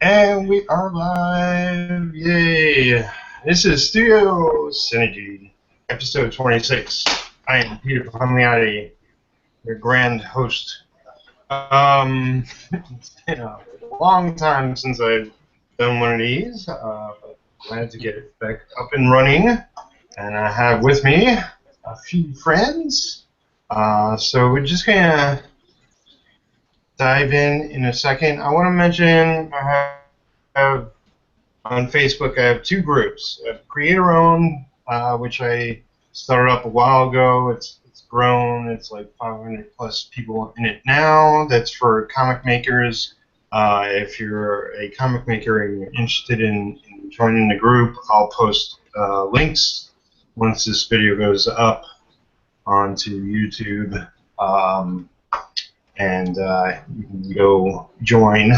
And we are live! Yay! This is Studio Synergy, episode 26. I am Peter Palmiotti, your grand host. It's been a long time since I've done one of these, but glad to get it back up and running. And I have with me a few friends. So we're just gonna dive in a second. I want to mention I have on Facebook, I have two groups. Creator-owned, which I started up a while ago. It's grown. It's like 500 plus people in it now. That's for comic makers. If you're a comic maker and you're interested in joining the group, I'll post links once this video goes up onto YouTube. And you can go join.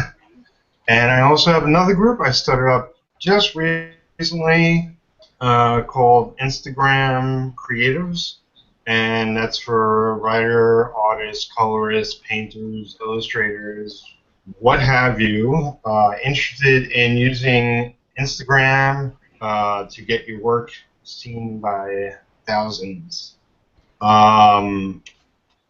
And I also have another group I started up just recently called Instagram Creatives, and that's for writer, artists, colorists, painters, illustrators, what have you, interested in using Instagram to get your work seen by thousands.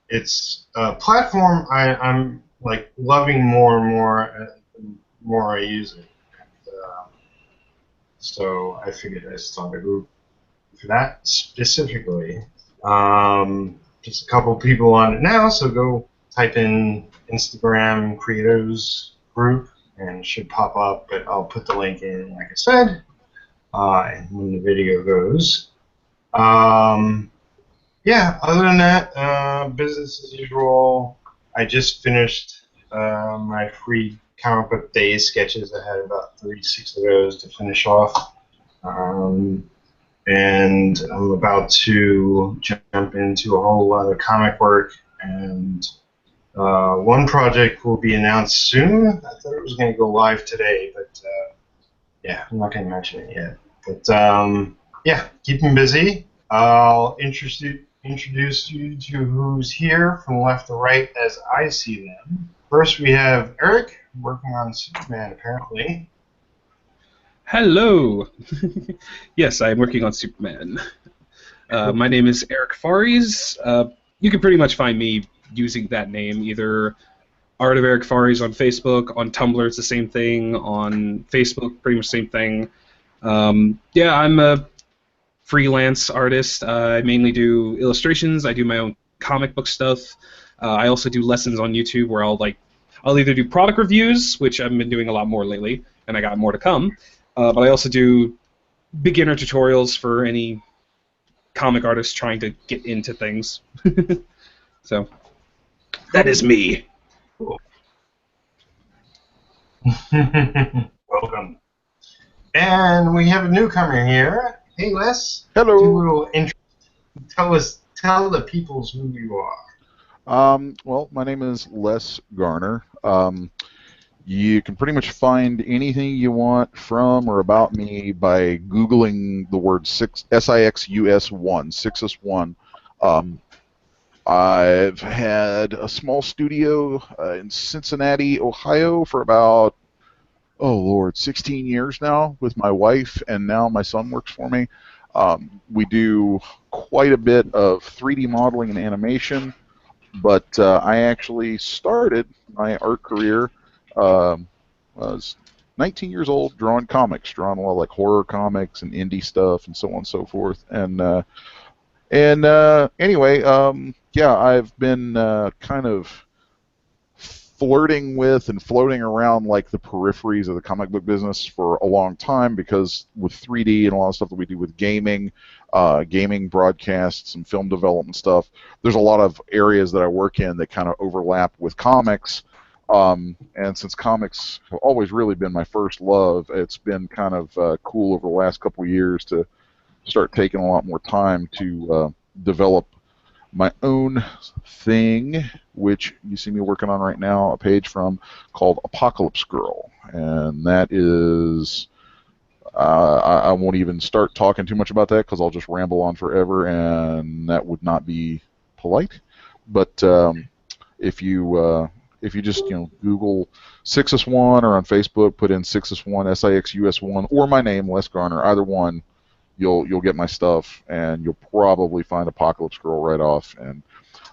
It's a platform I'm like loving more and more the more I use it. So I figured I'd start a group for that specifically. Just a couple people on it now, so go type in Instagram Creators Group and it should pop up, but I'll put the link in, like I said, when the video goes. Yeah, other than that, business as usual. I just finished my free comic book days sketches. I had about 36 of those to finish off. And I'm about to jump into a whole lot of comic work. And one project will be announced soon. I thought it was going to go live today, but yeah, I'm not going to mention it yet. But yeah, keep them busy. I'll introduce you to who's here from left to right as I see them. First, we have Eric working on Superman, apparently. Hello. Yes, I'm working on Superman. My name is Eric Faries. You can pretty much find me using that name, either Art of Eric Faries on Facebook, on Tumblr it's the same thing, on Facebook pretty much the same thing. Yeah, I'm a freelance artist. I mainly do illustrations. I do my own comic book stuff. I also do lessons on YouTube where I'll either do product reviews, which I've been doing a lot more lately, and I got more to come. But I also do beginner tutorials for any comic artist trying to get into things. So that is me. Cool. Welcome. And we have a newcomer here. Hey, Les. Hello. Do a little intro. Tell the peoples who you are. Well, my name is Les Garner. You can pretty much find anything you want from or about me by Googling the word SIXUS1, Sixus1. I've had a small studio in Cincinnati, Ohio for about, 16 years now with my wife, and now my son works for me. We do quite a bit of 3D modeling and animation, but I actually started my art career was 19 years old, drawing comics, drawing a lot of like horror comics and indie stuff and so on and so forth. Anyway, yeah, I've been kind of flirting with and floating around like the peripheries of the comic book business for a long time, because with 3D and a lot of stuff that we do with gaming broadcasts and film development stuff, there's a lot of areas that I work in that kind of overlap with comics. And since comics have always really been my first love, it's been kind of cool over the last couple of years to start taking a lot more time to develop my own thing, which you see me working on right now, a page from called Apocalypse Girl. And that is, I won't even start talking too much about that because I'll just ramble on forever, and that would not be polite. But if you if you just Google Sixus1 or on Facebook, put in Sixus1 SIXUS1 or my name Les Garner, either one, you'll get my stuff, and you'll probably find Apocalypse Girl right off. And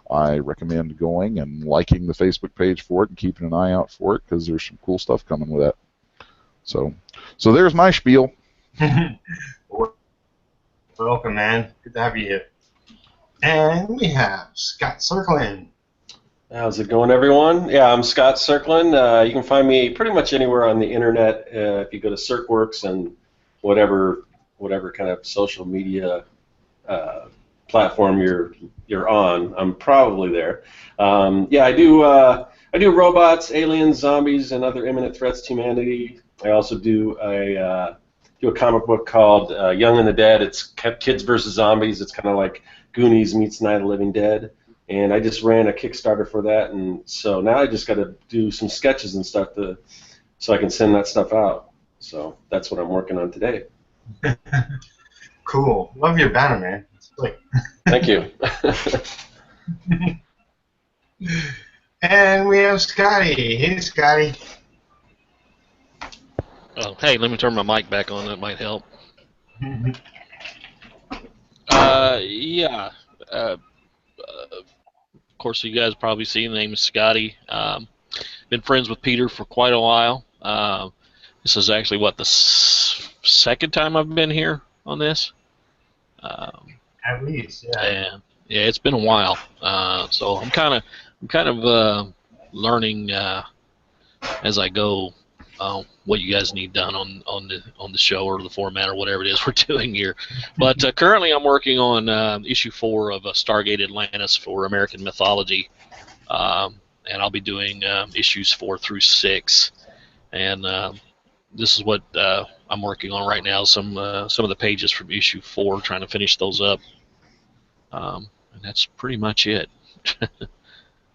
I recommend going and liking the Facebook page for it and keeping an eye out for it, because there's some cool stuff coming with that. So there's my spiel. Welcome, man. Good to have you here. And we have Scott Circlin. How's it going, everyone? Yeah, I'm Scott Circlin. You can find me pretty much anywhere on the internet if you go to CircWorks and whatever kind of social media platform you're on. I'm probably there. Yeah, I do robots, aliens, zombies, and other imminent threats to humanity. I also do a comic book called Young and the Dead. It's kids versus zombies. It's kind of like Goonies meets Night of the Living Dead. And I just ran a Kickstarter for that, and so now I just got to do some sketches and stuff so I can send that stuff out. So that's what I'm working on today. Cool. Love your banner, man. It's slick. Thank you. And we have Scotty. Hey, Scotty. Oh, hey, let me turn my mic back on. That might help. Yeah. Of course, you guys probably see the name is Scotty. Been friends with Peter for quite a while. This is actually the second time I've been here on this. At least, yeah. And yeah, it's been a while. So I'm kind of learning as I go what you guys need done on the show or the format or whatever it is we're doing here. But currently I'm working on issue 4 of Stargate Atlantis for American Mythology, and I'll be doing issues 4 through 6. And this is what I'm working on right now. Some of the pages from issue 4, trying to finish those up. And that's pretty much it.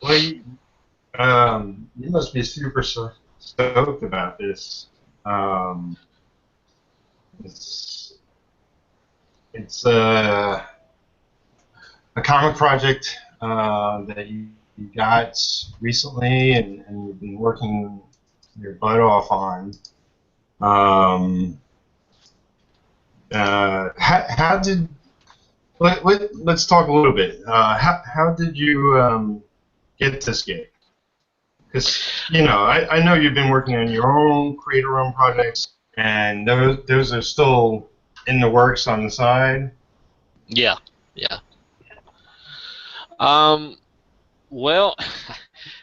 Well, you must be super stoked about this. It's a comic project that you got recently and you've been working your butt off on. How did let's talk a little bit. How did you get this gig? Because I know you've been working on your own creator-owned projects, and those are still in the works on the side. Yeah. Well,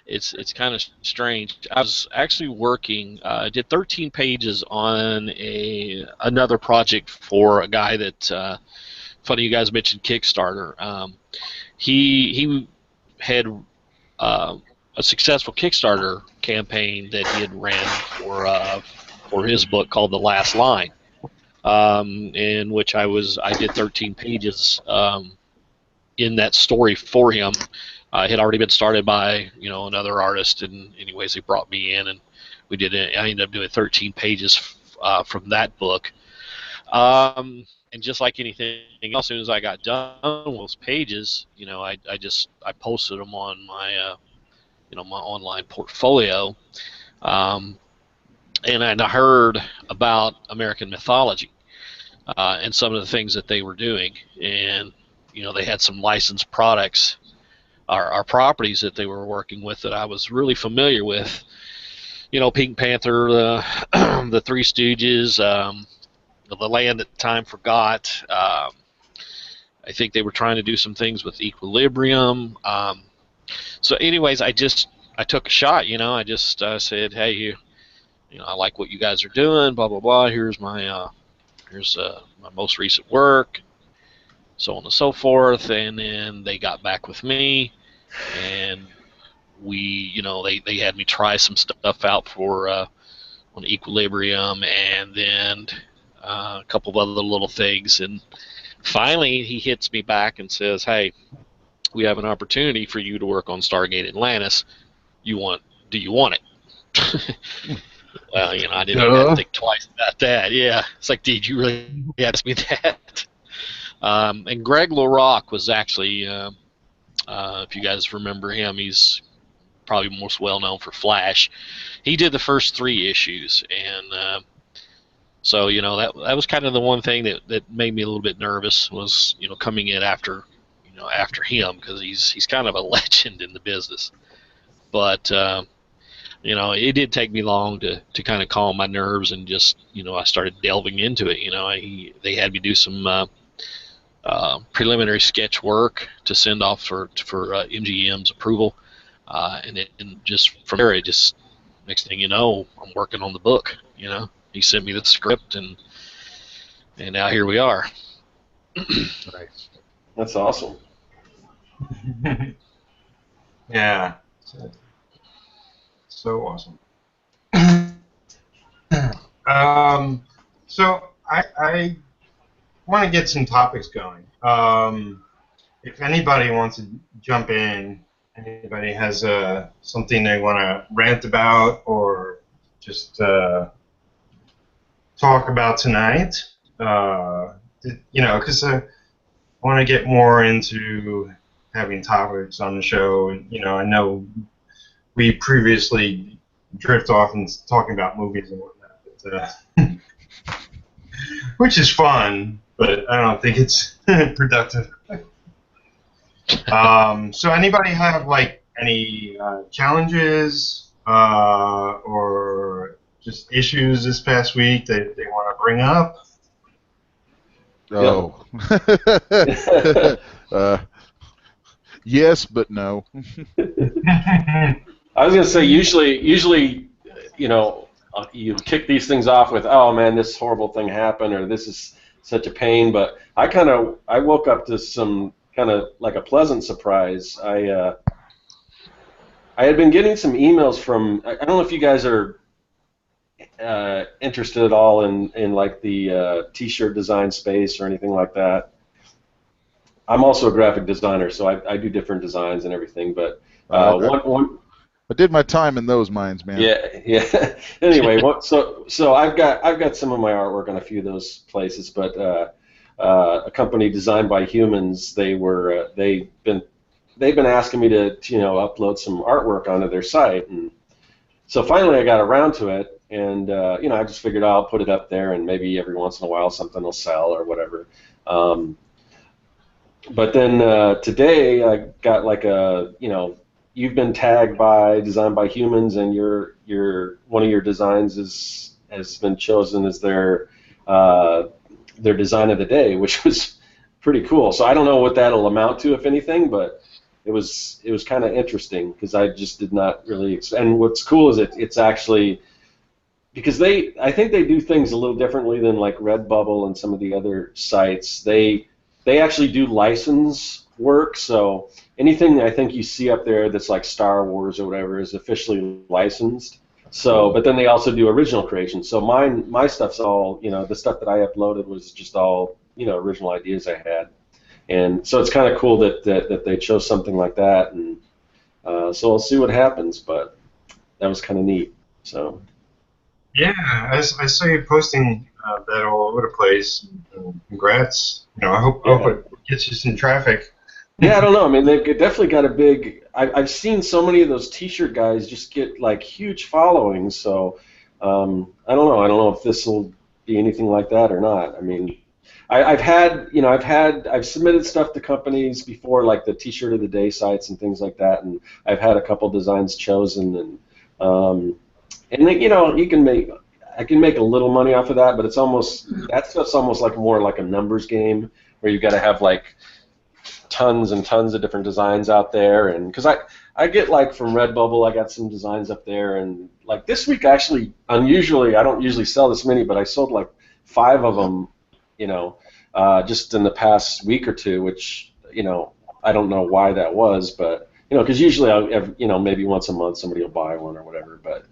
it's kind of strange. I was actually working. I did 13 pages on another project for a guy that. Funny you guys mentioned Kickstarter. He had a successful Kickstarter campaign that he had ran for his book called The Last Line, in which I did 13 pages in that story for him. It had already been started by another artist, and anyways they brought me in and we did it. I ended up doing 13 pages from that book. And just like anything else, as soon as I got done with those pages, I posted them on my my online portfolio, and I heard about American Mythology and some of the things that they were doing, and they had some licensed products, our properties that they were working with that I was really familiar with. Pink Panther, the Three Stooges, The Land That Time Forgot. I think they were trying to do some things with Equilibrium. So anyways, I took a shot, I just said, hey, I like what you guys are doing, blah, blah, blah. Here's my most recent work, so on and so forth. And then they got back with me, and they had me try some stuff out for on Equilibrium, and then a couple of other little things. And finally he hits me back and says, hey, we have an opportunity for you to work on Stargate Atlantis. Do you want it? Well, I didn't even think twice about that. Yeah, it's like, did you really ask me that? And Greg LaRocque was actually, if you guys remember him, he's probably most well known for Flash. He did the first 3 issues, and so that was kind of the one thing that made me a little bit nervous was coming in after after him, because he's kind of a legend in the business. But it did take me long to kind of calm my nerves, and just I started delving into it. They had me do some preliminary sketch work to send off for MGM's approval, and just from there, it just next thing you know, I'm working on the book. He sent me the script, and now here we are. Nice. That's awesome. Yeah. So awesome. So I want to get some topics going. If anybody wants to jump in, anybody has something they want to rant about or just talk about tonight, because I want to get more into having topics on the show. And, I know we previously drift off and talking about movies and whatnot, but, which is fun, but I don't think it's productive. So anybody have any challenges or just issues this past week that they want to bring up? Oh. Yes, but no. I was gonna say usually, you kick these things off with, "Oh man, this horrible thing happened," or "This is such a pain." But I woke up to some kind of like a pleasant surprise. I had been getting some emails from, I don't know if you guys are interested at all in like the T-shirt design space or anything like that. I'm also a graphic designer, so I do different designs and everything. But I did my time in those mines, man. Yeah. Anyway, so I've got some of my artwork on a few of those places, but a company Designed by Humans, they've been asking me to upload some artwork onto their site, and so finally I got around to it, and I just figured I'll put it up there, and maybe every once in a while something will sell or whatever. But then today I got like you've been tagged by Designed by Humans, and one of your designs has been chosen as their design of the day, which was pretty cool. So I don't know what that'll amount to, if anything, but it was kind of interesting because I just did not really. And what's cool is it's actually, because I think they do things a little differently than like Redbubble and some of the other sites. They actually do license work, so anything I think you see up there that's like Star Wars or whatever is officially licensed. So, but then they also do original creation. So my stuff's all, the stuff that I uploaded was just all, original ideas I had. And so it's kind of cool that they chose something like that. And so we'll see what happens, but that was kind of neat. So. Yeah, I saw you posting that all over the place. Congrats. I hope it gets you some traffic. Yeah, I don't know. I mean, they've definitely got a big. I've seen so many of those T-shirt guys just get like huge followings. So I don't know. I don't know if this will be anything like that or not. I mean, I've submitted stuff to companies before, like the T-shirt of the day sites and things like that, and I've had a couple designs chosen, and I can make a little money off of that, but that stuff's almost like more like a numbers game where you've got to have like tons and tons of different designs out there. And because I get like from Redbubble, I got some designs up there, and like this week actually, unusually, I don't usually sell this many, but I sold like 5 of them, just in the past week or two, which I don't know why that was, but because usually maybe once a month somebody will buy one or whatever, but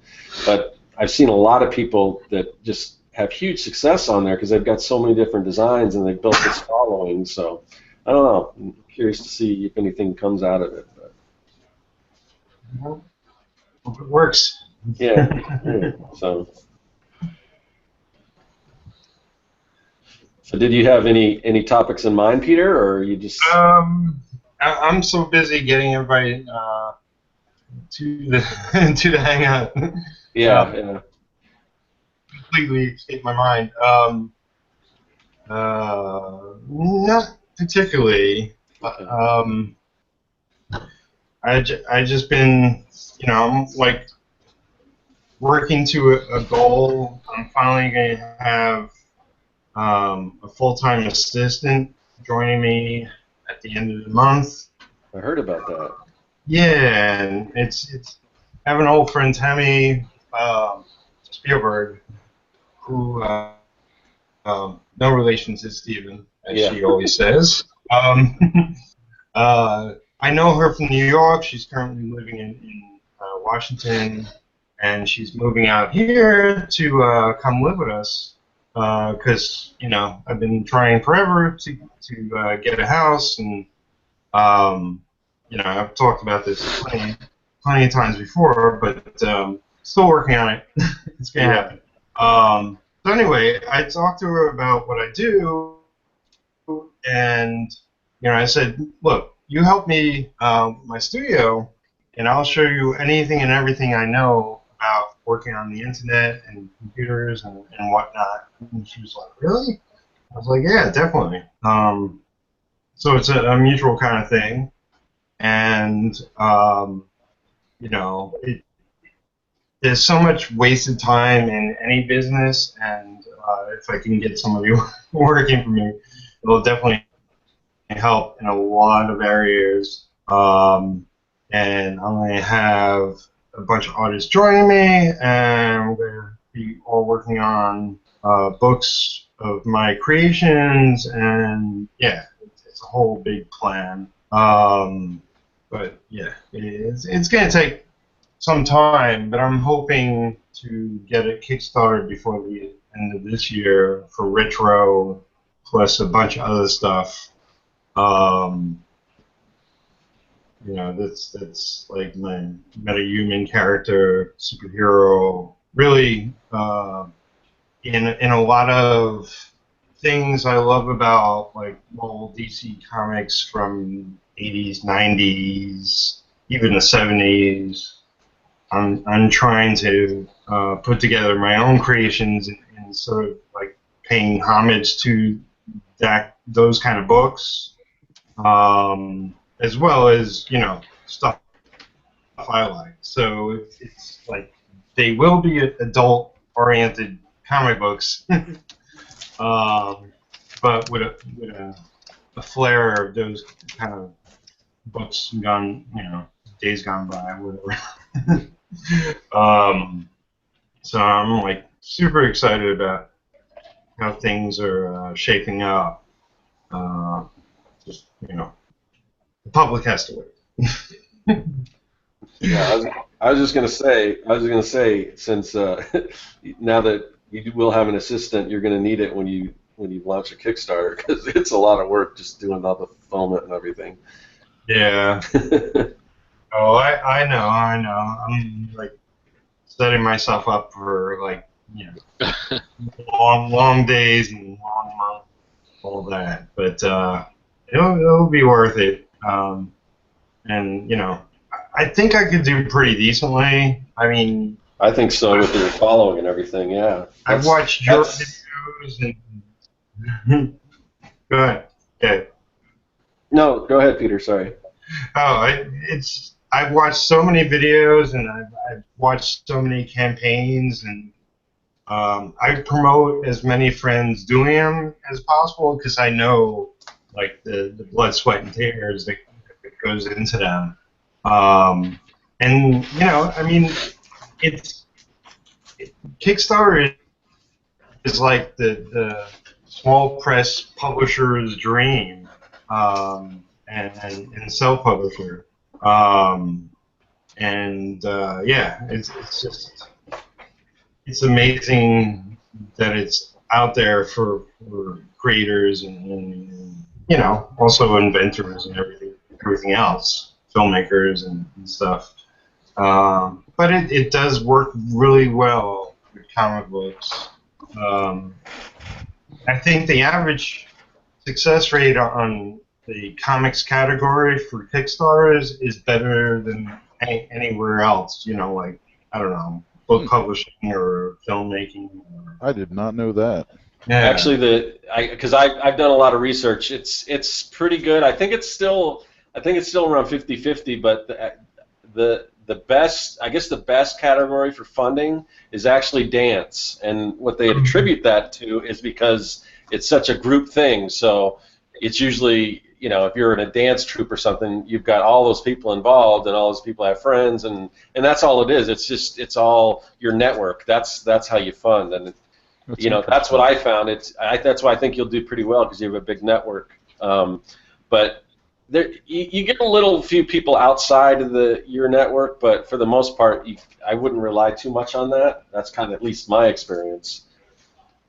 I've seen a lot of people that just have huge success on there because they've got so many different designs and they've built this following. So I don't know. I'm curious to see if anything comes out of it. But. Well, hope it works. Yeah. So did you have any topics in mind, Peter, or you just? I'm so busy getting everybody to the to the Hangout. Yeah, yeah. Completely escaped my mind. Not particularly. Okay. I just been, I'm like working to a goal. I'm finally going to have a full-time assistant joining me at the end of the month. I heard about that. Yeah, and it's I have an old friend, Tammy Spielberg, who no relation to Steven, as Yeah. she always says. I know her from New York. She's currently living in Washington, and she's moving out here to come live with us because I've been trying forever to get a house, and I've talked about this plenty of times before, but still working on it. It's gonna happen. So anyway, I talked to her about what I do, and I said, "Look, you help me my studio, and I'll show you anything and everything I know about working on the internet and computers and whatnot." And she was like, "Really?" I was like, "Yeah, definitely." So it's a mutual kind of thing, and there's so much wasted time in any business, and if I can get somebody working for me, it'll definitely help in a lot of areas. And I'm going to have a bunch of artists joining me, and we're going to be all working on books of my creations, and yeah, it's a whole big plan. But yeah, it's going to take some time, but I'm hoping to get it kickstarted before the end of this year for retro, plus a bunch of other stuff. That's like my metahuman character, superhero. Really, in a lot of things I love about like old DC comics from 80s, 90s, even the 70s. I'm trying to put together my own creations and sort of like paying homage to those kind of books, as well as stuff I like. So it's like they will be adult-oriented comic books, but with a flair of those kind of books gone, days gone by, whatever. So I'm like super excited about how things are shaping up. Just the public has to wait. Yeah, I was gonna say, since now that you will have an assistant, you're gonna need it when you launch a Kickstarter because it's a lot of work just doing all the fulfillment and everything. Yeah. Oh, I know. I'm like setting myself up for like long days and long months, all that. But it'll be worth it. And I think I could do pretty decently. I mean, I think so with your following and everything. Yeah, I've watched your videos and go ahead. Okay. No, go ahead, Peter. Sorry. Oh, I've watched so many videos and I've watched so many campaigns, and I promote as many friends doing them as possible because I know like the blood, sweat, and tears that goes into them. And I mean, it's Kickstarter is like the small press publisher's dream, and self-publisher. Yeah, it's amazing that it's out there for creators and also inventors and everything else, filmmakers and stuff. But it does work really well with comic books. I think the average success rate on the comics category for Kickstarters is better than anywhere else. You know, like I don't know, book publishing or filmmaking. I did not know that. Yeah. Actually, because I've done a lot of research, it's pretty good. I think it's still around 50-50, but the best, I guess the best category for funding is actually dance, and what they attribute that to is because it's such a group thing. So it's usually, you know, if you're in a dance troupe or something, you've got all those people involved, and all those people have friends, and that's all it is. It's all your network. That's how you fund, and That's you know, that's what I found. That's why I think you'll do pretty well, because you have a big network. But there, you get a little few people outside of your network, but for the most part, I wouldn't rely too much on that. That's kind of at least my experience.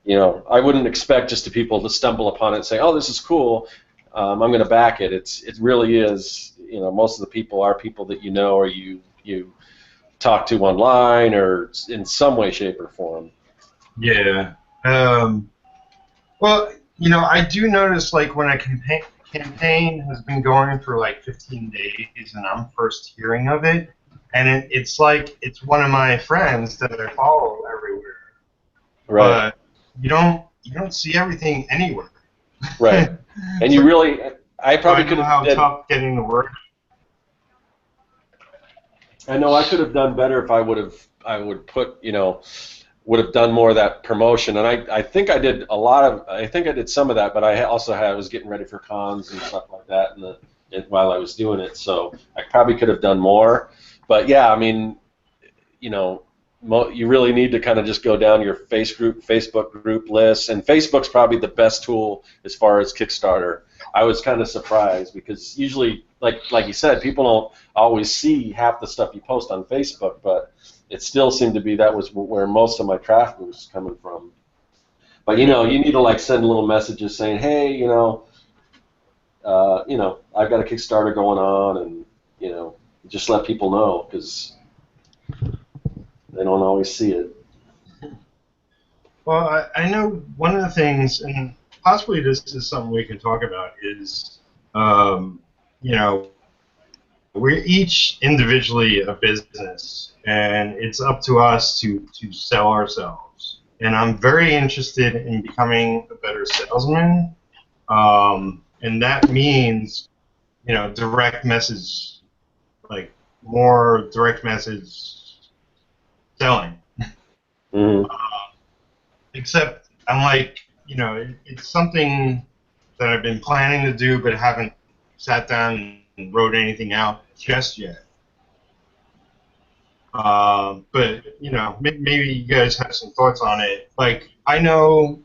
You know, I wouldn't expect just the people to stumble upon it and say, "Oh, this is cool. I'm going to back it." It really is. You know, most of the people are people that you know or you talk to online or in some way, shape, or form. Yeah. Well, you know, I do notice like when a campaign has been going for like 15 days and I'm first hearing of it, and it's like it's one of my friends that I follow everywhere, Right. but you don't see everything anywhere. Right. And you So, really, I so I probably know could have how did. tough getting the word. I know I could have done better if I would put, you know, would have done more of that promotion. And I think I did I think I did some of that, but I was getting ready for cons and stuff like that while I was doing it. So I probably could have done more. But yeah, I mean, you know, you really need to kind of just go down your Facebook group list, and Facebook's probably the best tool as far as Kickstarter. I was kind of surprised because usually, like you said, people don't always see half the stuff you post on Facebook, but it still seemed to be that was where most of my traffic was coming from. But you know, you need to like send little messages saying, hey, you know, I've got a Kickstarter going on, and you know, just let people know because they don't always see it. Well, I know one of the things, and possibly this is something we can talk about, is, you know, we're each individually a business, and it's up to us to sell ourselves. And I'm very interested in becoming a better salesman, and that means, you know, direct message, like more direct message selling. Mm-hmm. Except I'm like, you know, it's something that I've been planning to do, but haven't sat down and wrote anything out just yet. But you know, maybe you guys have some thoughts on it. Like, I know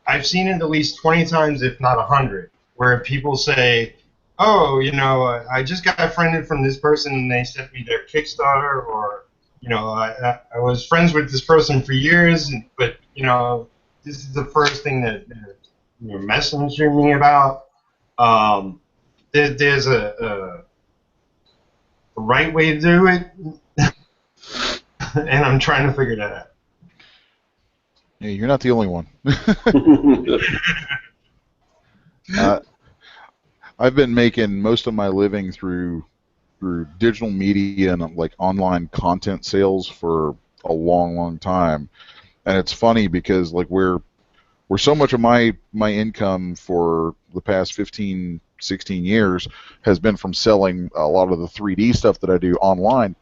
I've seen it at least 20 times, if not 100, where people say, "Oh, you know, I just got friended from this person, and they sent me their Kickstarter," or you know, I was friends with this person for years, but you know, this is the first thing that you're messaging me about. Um, there's a right way to do it, and I'm trying to figure that out. Yeah, you're not the only one. I've been making most of my living through digital media and like online content sales for a long time, and it's funny because like where so much of my income for the past 15, 16 years has been from selling a lot of the 3D stuff that I do online.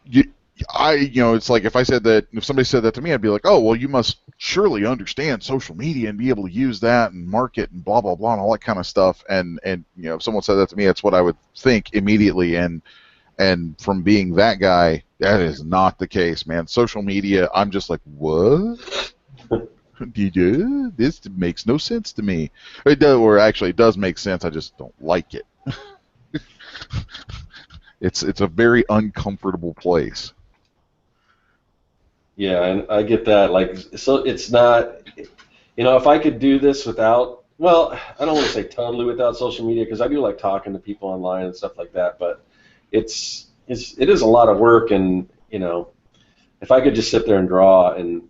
It's like if somebody said that to me, I'd be like, oh, well, you must surely understand social media and be able to use that and market and blah blah blah and all that kind of stuff. And you know, if someone said that to me, that's what I would think immediately. And from being that guy, that is not the case, man. Social media, I'm just like, what? This makes no sense to me. It does, or actually, it does make sense. I just don't like it. It's a very uncomfortable place. Yeah, and I get that. Like, so it's not, you know, if I could do this without, well, I don't want to say totally without social media because I do like talking to people online and stuff like that. But it is a lot of work, and you know, if I could just sit there and draw and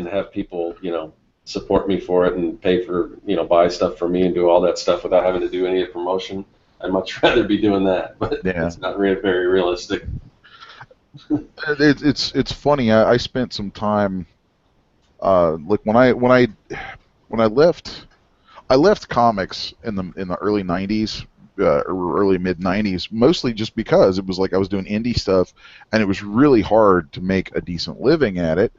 have people, you know, support me for it and pay for, you know, buy stuff for me and do all that stuff without having to do any of the promotion, I'd much rather be doing that, but Yeah. it's not very realistic. It's funny. I spent some time, like when I left comics in the early '90s, or early mid '90s, mostly just because it was like I was doing indie stuff, and it was really hard to make a decent living at it.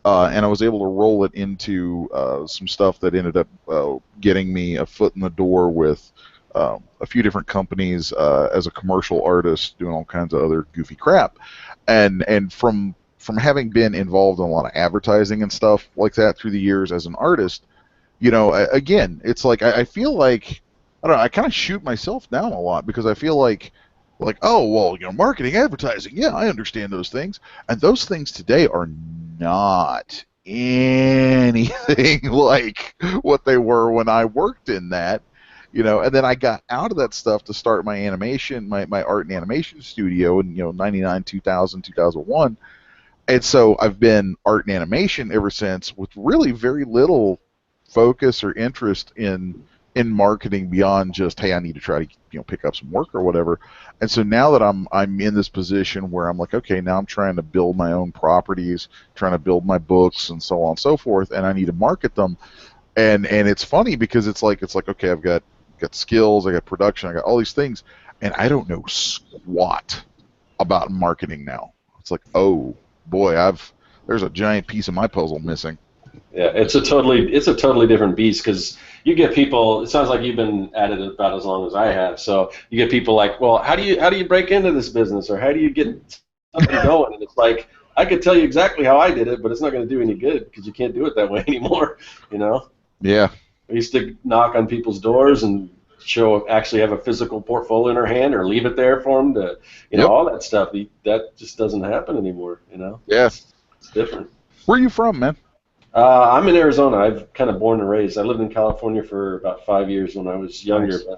And I was able to roll it into some stuff that ended up getting me a foot in the door with a few different companies as a commercial artist, doing all kinds of other goofy crap. And from having been involved in a lot of advertising and stuff like that through the years as an artist, again, it's like I feel like I don't know. I kind of shoot myself down a lot because I feel like, oh well, marketing, advertising, yeah, I understand those things, and those things today are not anything like what they were when I worked in that. And then I got out of that stuff to start my animation, my art and animation studio in 99, 2000, 2001. And so I've been art and animation ever since, with really very little focus or interest in marketing beyond just, hey, I need to try to pick up some work or whatever. And so now that I'm in this position where I'm like, okay, now I'm trying to build my own properties, trying to build my books and so on and so forth, and I need to market them. And it's funny because it's like okay, I've got skills, I got production, I got all these things, and I don't know squat about marketing now. It's like, oh boy, there's a giant piece of my puzzle missing. Yeah, it's a totally different beast because you get people. It sounds like you've been at it about as long as I have. So you get people like, well, how do you break into this business, or how do you get something going? And it's like, I could tell you exactly how I did it, but it's not going to do any good because you can't do it that way anymore. Yeah. I used to knock on people's doors and actually have a physical portfolio in our hand, or leave it there for them to, Yep. all that stuff. That just doesn't happen anymore. Yeah. It's different. Where are you from, man? I'm in Arizona. I've kind of born and raised. I lived in California for about 5 years when I was younger, Nice.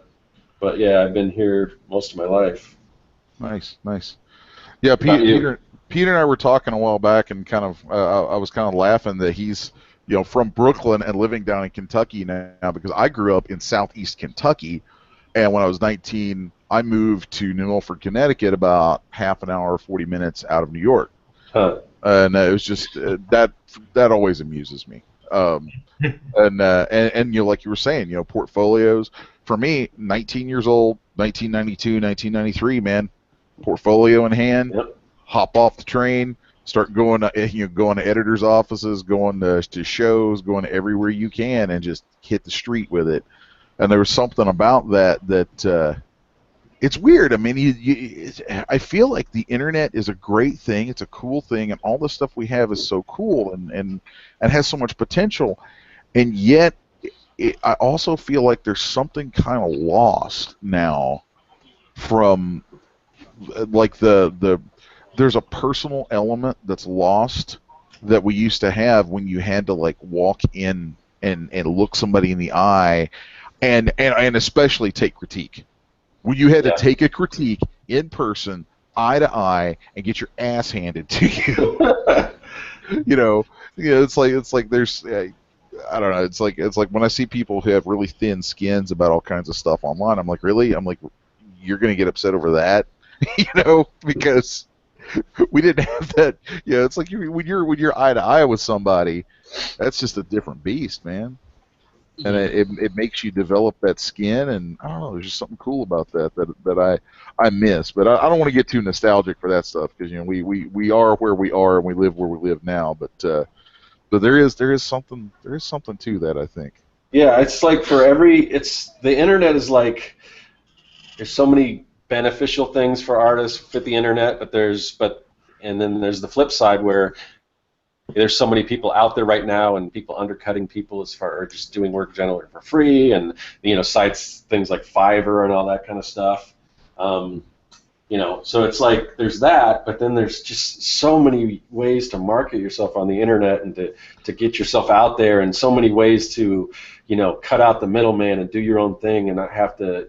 but yeah, I've been here most of my life. Nice. Yeah, About you? Peter and I were talking a while back, and kind of I was kind of laughing that he's from Brooklyn and living down in Kentucky now, because I grew up in southeast Kentucky, and when I was 19, I moved to New Milford, Connecticut, about half an hour, 40 minutes out of New York. Huh. And it was just that always amuses me. And like you were saying, portfolios. For me, 19 years old, 1992, 1993, man, portfolio in hand, Yep. hop off the train, start going to editors' offices, going to shows, going everywhere you can, and just hit the street with it. And there was something about that it's weird. I mean, I feel like the internet is a great thing. It's a cool thing, and all the stuff we have is so cool and has so much potential. And yet, I also feel like there's something kind of lost now from, like, there's a personal element that's lost that we used to have when you had to, like, walk in and look somebody in the eye, and especially take critique. When you had to take a critique in person, eye to eye, and get your ass handed to you. It's like there's, I don't know. It's like when I see people who have really thin skins about all kinds of stuff online, I'm like, really? I'm like, you're gonna get upset over that, because we didn't have that. It's like when you're eye to eye with somebody, that's just a different beast, man. And it makes you develop that skin, and I don't know, there's just something cool about that I miss. But I don't want to get too nostalgic for that stuff, because we are where we are and we live where we live now. But there is something to that, I think. Yeah, it's like the internet is like, there's so many beneficial things for artists with the internet, and then there's the flip side where there's so many people out there right now, and people undercutting people as far as just doing work generally for free, and sites, things like Fiverr and all that kind of stuff. So it's like there's that, but then there's just so many ways to market yourself on the internet and to get yourself out there, and so many ways to cut out the middleman and do your own thing and not have to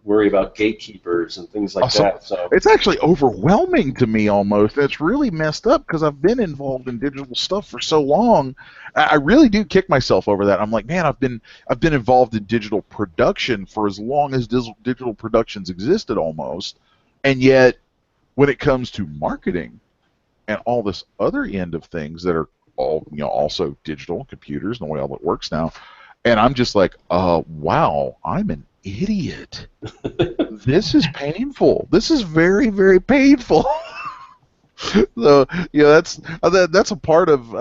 worry about gatekeepers and things like that. So it's actually overwhelming to me almost. It's really messed up because I've been involved in digital stuff for so long. I really do kick myself over that. I'm like, man, I've been involved in digital production for as long as digital productions existed almost, and yet when it comes to marketing and all this other end of things that are all also digital computers and the way all it works now, and I'm just like, wow, I'm an idiot. This is painful. This is very, very painful. So that's a part of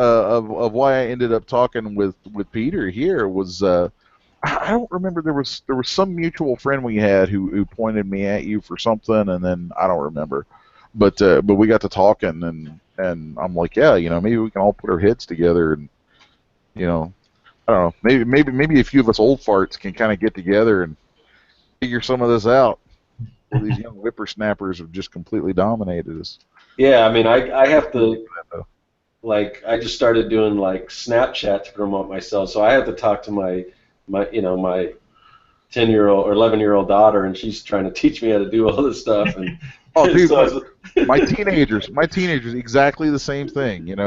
why I ended up talking with Peter here was I don't remember, there was some mutual friend we had who pointed me at you for something, and then I don't remember, but we got to talking, and I'm like, yeah, maybe we can all put our heads together, and I don't know, maybe a few of us old farts can kind of get together and figure some of this out. Well, these young whippersnappers have just completely dominated us. Yeah, I mean, I have to, like, I just started doing like Snapchat to promote myself, so I have to talk to my 10-year-old or 11-year-old daughter, and she's trying to teach me how to do all this stuff. And oh, dude, so my teenagers, exactly the same thing. That's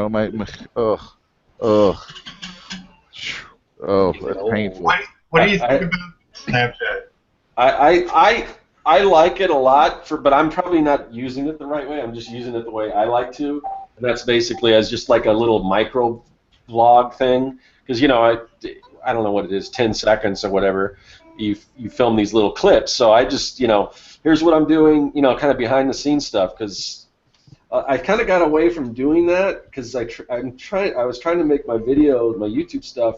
painful. What do you think about Snapchat? I like it a lot, but I'm probably not using it the right way. I'm just using it the way I like to, and that's basically as just like a little micro vlog thing. Because I don't know what it is, 10 seconds or whatever. You film these little clips. So I just here's what I'm doing, kind of behind the scenes stuff. Because I kind of got away from doing that because I was trying to make my video, my YouTube stuff,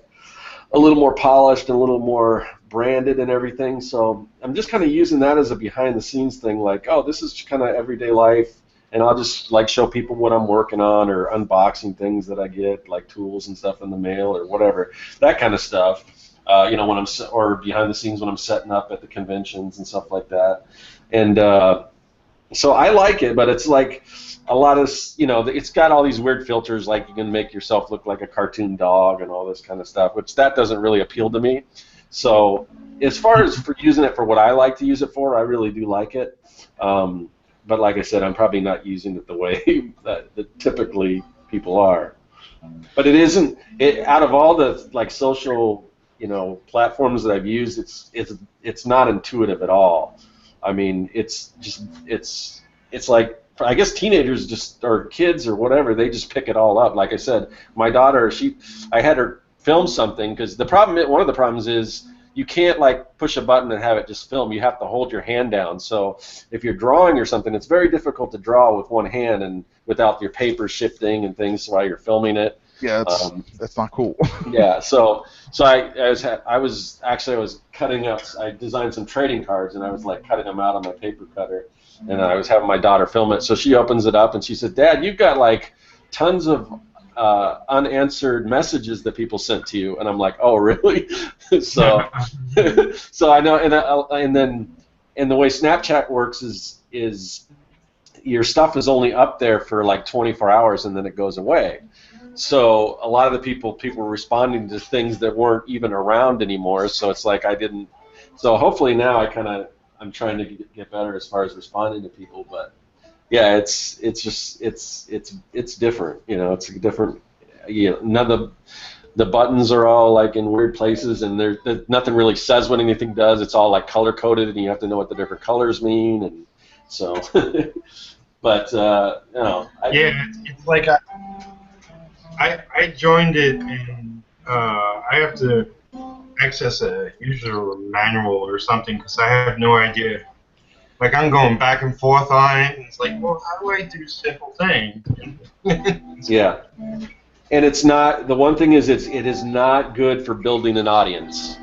a little more polished and a little more branded and everything. So I'm just kind of using that as a behind-the-scenes thing, like, oh, this is kind of everyday life, and I'll just like show people what I'm working on or unboxing things that I get, like tools and stuff in the mail or whatever, that kind of stuff. When I'm or behind the scenes when I'm setting up at the conventions and stuff like that. And so I like it, but it's like a lot of, it's got all these weird filters, like you can make yourself look like a cartoon dog and all this kind of stuff, which that doesn't really appeal to me. So as far as for using it for what I like to use it for, I really do like it. But like I said, I'm probably not using it the way that typically people are. But it isn't. Out of all the like social, platforms that I've used, it's not intuitive at all. I mean, it's like, I guess teenagers or kids or whatever, they just pick it all up. Like I said, my daughter, I had her film something because one of the problems is you can't like push a button and have it just film. You have to hold your hand down. So if you're drawing or something, it's very difficult to draw with one hand and without your paper shifting and things while you're filming it. Yeah, that's not cool. Yeah, so I was cutting out. I designed some trading cards, and I was like cutting them out on my paper cutter, and I was having my daughter film it. So she opens it up, and she said, "Dad, you've got like tons of unanswered messages that people sent to you." And I'm like, "Oh, really?" So I know, and the way Snapchat works is your stuff is only up there for like 24 hours, and then it goes away. So a lot of the people were responding to things that weren't even around anymore. So it's like I didn't. So hopefully now I'm trying to get better as far as responding to people. But yeah, it's different. It's a different. None of the buttons are all like in weird places, and there's nothing really says what anything does. It's all like color coded, and you have to know what the different colors mean, and so. But it's like I joined it, and I have to access a user manual or something because I have no idea. Like, I'm going back and forth on it, and it's like, well, how do I do simple things? Yeah. And it's not, the one thing is it is not good for building an audience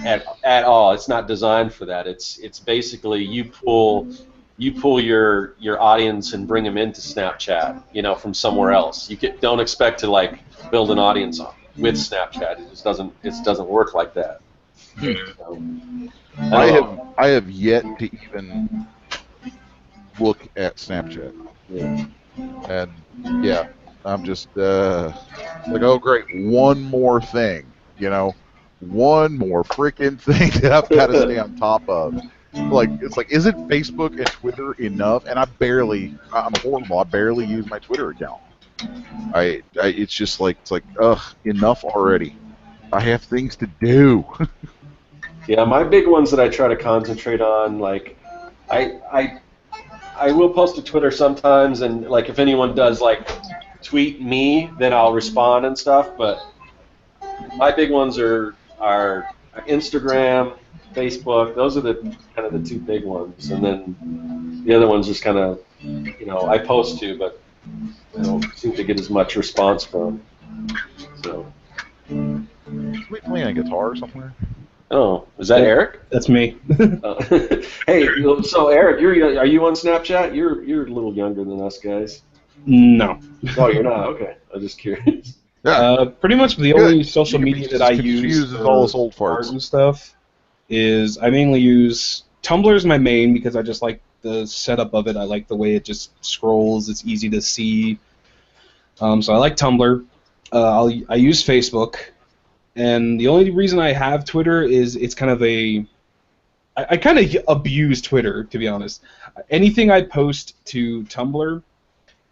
at all. It's not designed for that. It's basically you pull your audience and bring them into Snapchat, from somewhere else. Don't expect to like build an audience with Snapchat. It just doesn't work like that. So, I have yet to even look at Snapchat. Yeah. And yeah, I'm just like, oh great, one more thing, one more freaking thing that I've got to stay on top of. Like, it's like, isn't Facebook and Twitter enough? And I'm horrible. I barely use my Twitter account. It's just like, ugh, enough already. I have things to do. Yeah, my big ones that I try to concentrate on, like, I will post to Twitter sometimes, and like if anyone does like tweet me, then I'll respond and stuff. But my big ones are Instagram, Facebook. Those are the kind of the two big ones, and then the other ones just kind of, I post to, but I don't seem to get as much response from. So. Is we playing a guitar somewhere? Oh, is that Eric? That's me. Hey, so Eric, are you on Snapchat? You're a little younger than us guys. No. Oh, you're not. Okay, I'm just curious. Yeah. Pretty much the only social media that I use Confuses for all us old art farts. and stuff is I mainly use Tumblr as my main because I just like the setup of it. I like the way it just scrolls. It's easy to see. So I like Tumblr. I use Facebook. And the only reason I have Twitter is it's kind of I kind of abuse Twitter, to be honest. Anything I post to Tumblr,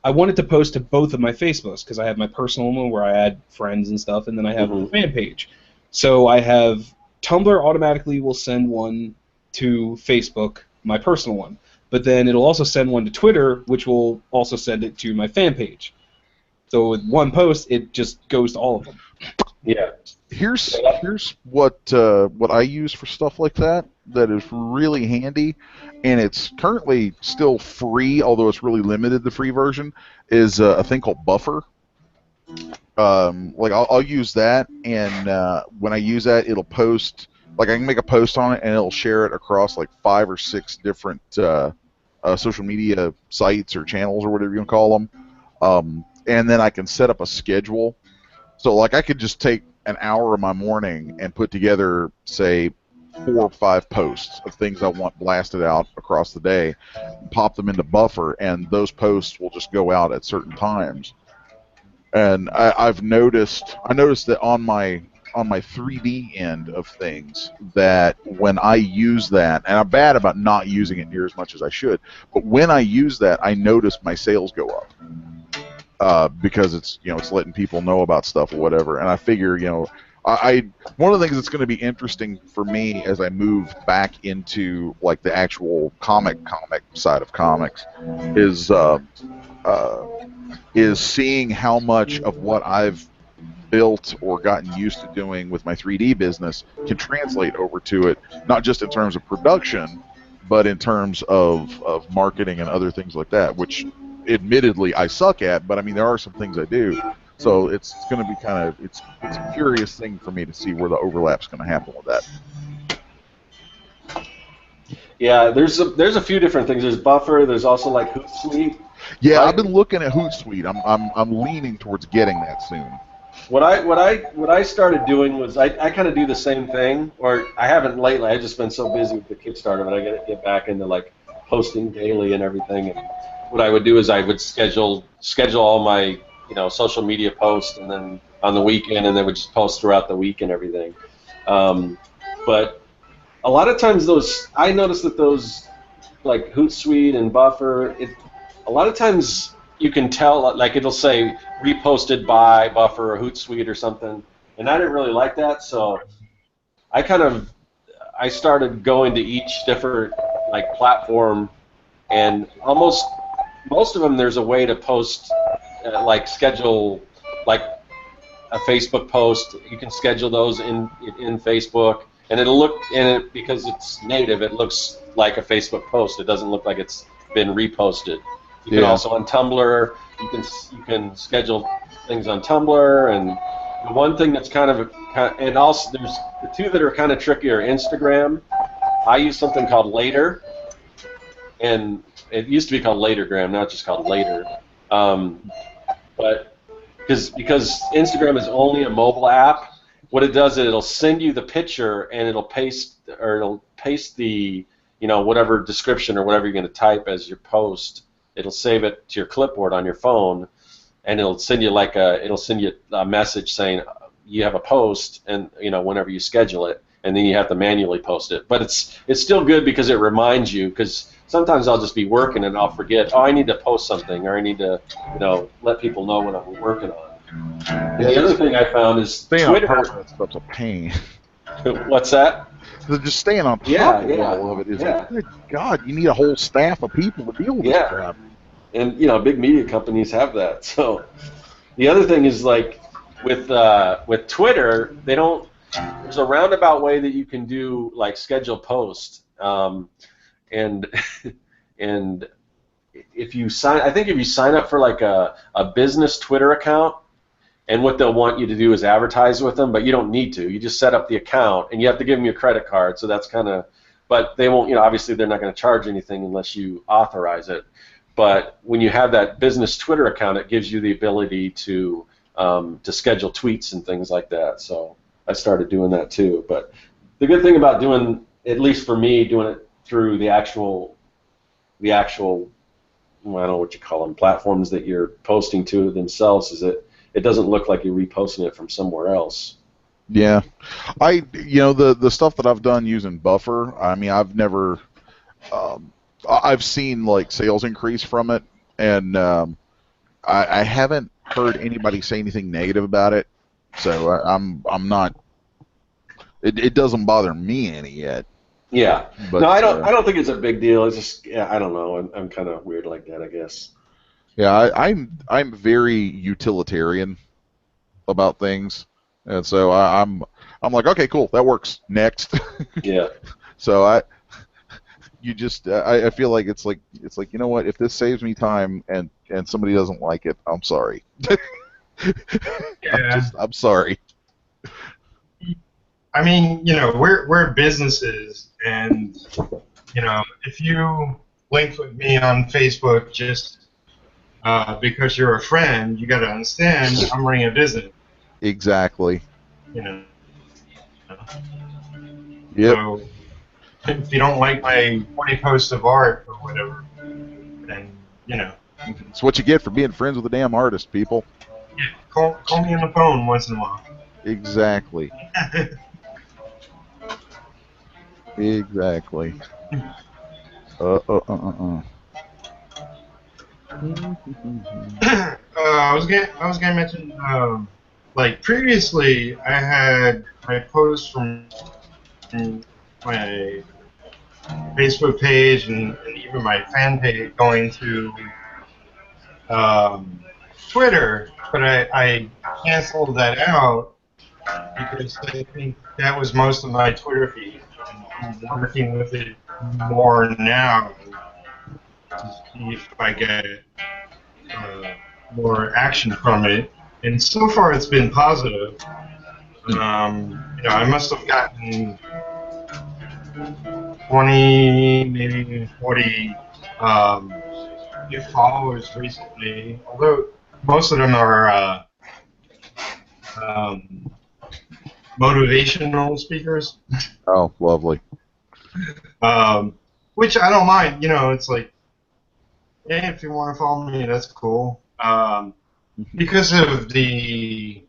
I wanted to post to both of my Facebooks because I have my personal one where I add friends and stuff, and then I have the fan page. So I have Tumblr automatically will send one to Facebook, my personal one, but then it'll also send one to Twitter, which will also send it to my fan page. So with one post, it just goes to all of them. Yeah. Here's what I use for stuff like that is really handy, and it's currently still free, although it's really limited. The free version is a thing called Buffer. Like I'll use that, and when I use that, it'll post. Like I can make a post on it, and it'll share it across like 5 or 6 different social media sites or channels or whatever you want to call them. And then I can set up a schedule. So like I could just take an hour of my morning and put together, say, 4 or 5 posts of things I want blasted out across the day, pop them into Buffer, and those posts will just go out at certain times. And I noticed that on my 3D end of things, that when I use that, and I'm bad about not using it near as much as I should, but when I use that, I notice my sales go up. Because it's letting people know about stuff or whatever, and I figure one of the things that's going to be interesting for me as I move back into like the actual comic side of comics is seeing how much of what I've built or gotten used to doing with my 3D business can translate over to it, not just in terms of production, but in terms of marketing and other things like that, which admittedly I suck at, but I mean there are some things I do. So it's going to be it's a curious thing for me to see where the overlap's going to happen with that. Yeah, there's a few different things. There's Buffer. There's also like Hootsuite. Yeah, Right? I've been looking at Hootsuite. I'm leaning towards getting that soon. What I started doing was I kind of do the same thing, or I haven't lately. I've just been so busy with the Kickstarter, but I got to get back into like posting daily and everything. And what I would do is I would schedule all my social media posts, and then on the weekend, and then would just post throughout the week and everything. But a lot of times I noticed that those like Hootsuite and Buffer, a lot of times you can tell, like it'll say reposted by Buffer or Hootsuite or something, and I didn't really like that, so I started going to each different like platform, and almost most of them there's a way to post like schedule like a Facebook post. You can schedule those in Facebook, and it'll look in it because it's native. It looks like a Facebook post. It doesn't look like it's been reposted. You can also on Tumblr. You can schedule things on Tumblr, and the one thing that's and also there's the two that are kind of tricky are Instagram. I use something called Later, and it used to be called Latergram. Now it's just called Later. But because Instagram is only a mobile app, what it does is it'll send you the picture and it'll paste the whatever description or whatever you're going to type as your post. It'll save it to your clipboard on your phone, and it'll send you a message saying you have a post, and whenever you schedule it, and then you have to manually post it. But it's still good because it reminds you. Because sometimes I'll just be working and I'll forget. Oh, I need to post something, or I need to, let people know what I'm working on. And the other thing I found is staying Twitter. on top of that stuff's a pain. What's that? Just staying on top of all of it is like, good God, you need a whole staff of people to deal with this crap. And big media companies have that. So the other thing is like with Twitter, they don't. There's a roundabout way that you can do like schedule posts, and and if you sign up for like a business Twitter account, and what they'll want you to do is advertise with them, but you don't need to. You just set up the account, and you have to give them your credit card. So that's kind of, but they won't. Obviously they're not going to charge anything unless you authorize it. But when you have that business Twitter account, it gives you the ability to schedule tweets and things like that. So I started doing that too. But the good thing about doing, at least for me, doing it through the actual, I don't know what you call them, platforms that you're posting to themselves, is that it doesn't look like you're reposting it from somewhere else. Yeah, the stuff that I've done using Buffer. I mean, I've never, I've seen like sales increase from it, and I haven't heard anybody say anything negative about it. So I'm not. It doesn't bother me any yet. Yeah. But, no, I don't think it's a big deal. It's just, I don't know. I'm kind of weird like that, I guess. Yeah, I'm very utilitarian about things, and so I'm like, okay, cool, that works. Next. Yeah. So I feel like it's like you know what, if this saves me time and somebody doesn't like it, I'm sorry. Yeah. I'm sorry. I mean, we're businesses, and if you link with me on Facebook just because you're a friend, you got to understand I'm running a business. Exactly. Yep. Yep. So if you don't like my 20 posts of art or whatever, then It's what you get for being friends with a damn artist, people. yeah, call me on the phone once in a while. Exactly. Exactly. I was gonna mention, like previously, I had my posts from my Facebook page and even my fan page going to Twitter, but I canceled that out because I think that was most of my Twitter feed. And I'm working with it more now to see if I get more action from it. And so far, it's been positive. I must have gotten 20, maybe 40 new followers recently. Although most of them are motivational speakers. Oh, lovely. Which I don't mind. It's like, hey, if you want to follow me, that's cool. Because of the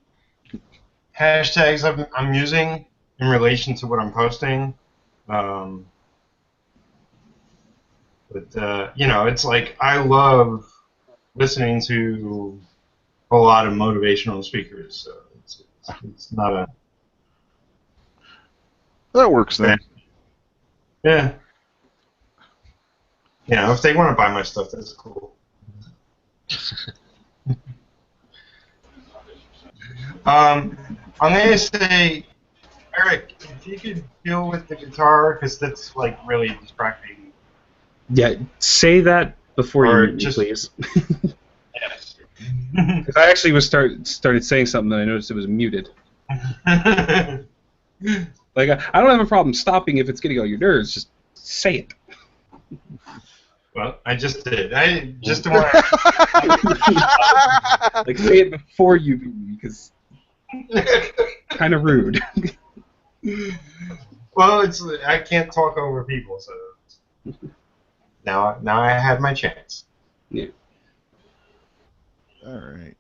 hashtags I'm using in relation to what I'm posting. It's like I love listening to a lot of motivational speakers. So it's not a... That works then. Yeah. If they want to buy my stuff, that's cool. I'm going to say, Eric, if you could deal with the guitar, because that's like really distracting. Yeah, say that before you mute me, please. Yes. Because I actually started saying something, and I noticed it was muted. Like, I don't have a problem stopping if it's getting on your nerves. Just say it. Well, I just did. I just don't want to... Like, say it before you mute me, because kind of rude. Well, I can't talk over people, so now I had my chance. Yeah. All right.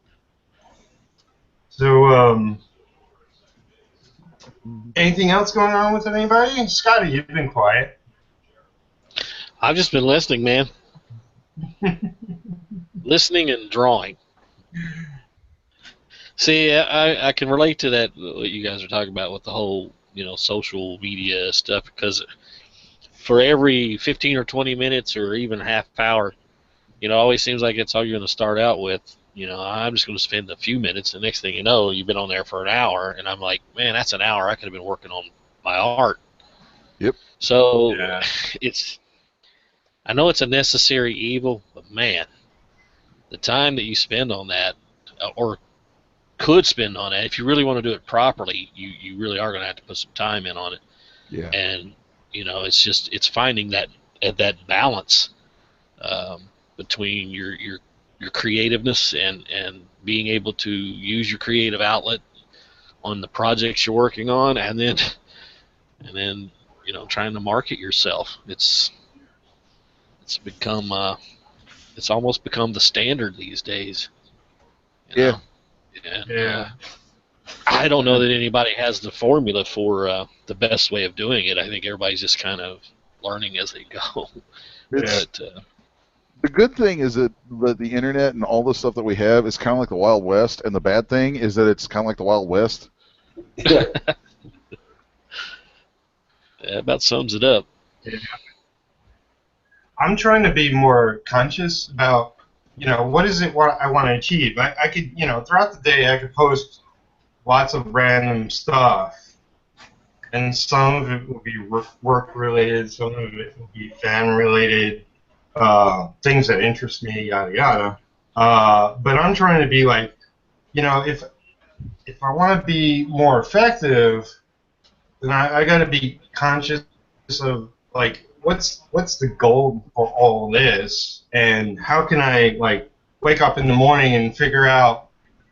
So Anything else going on with anybody? Scotty, you've been quiet. I've just been listening, man. Listening and drawing. See, I can relate to that, what you guys are talking about with the whole, social media stuff, because for every 15 or 20 minutes or even half hour, it always seems like it's all you're going to start out with. I'm just going to spend a few minutes, and next thing you know, you've been on there for an hour, and I'm like, man, that's an hour. I could have been working on my art. Yep. So Yeah. I know it's a necessary evil, but man, the time that you spend on that, or could spend on that, if you really want to do it properly, you really are going to have to put some time in on it. Yeah. And it's finding that balance between your creativeness and being able to use your creative outlet on the projects you're working on, and then trying to market yourself. It's become it's almost become the standard these days. Yeah. And, Yeah. I don't know that anybody has the formula for the best way of doing it. I think everybody's just kind of learning as they go. It's, But, the good thing is that the internet and all the stuff that we have is kind of like the Wild West, and the bad thing is that it's kind of like the Wild West. that about sums it up. Yeah. I'm trying to be more conscious about, what is it what I want to achieve. I could, throughout the day I could post lots of random stuff, and some of it will be work related, some of it will be fan related, things that interest me, yada yada. But I'm trying to be like, if I want to be more effective, then I got to be conscious of like what's the goal for all this, and how can I like wake up in the morning and figure out,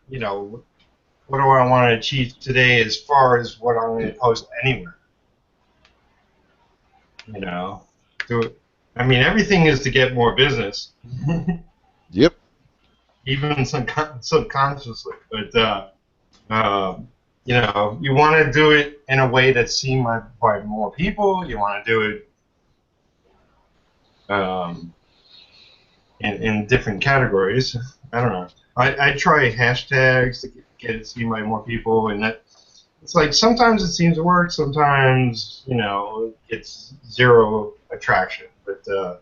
what do I want to achieve today as far as what I'm going to post anywhere. I mean, everything is to get more business. Yep. Even subconsciously, but you want to do it in a way that's seen by more people. You want to do it in different categories. I don't know. I try hashtags to get it seen by more people, and it's like sometimes it seems to work, sometimes it's zero attraction. But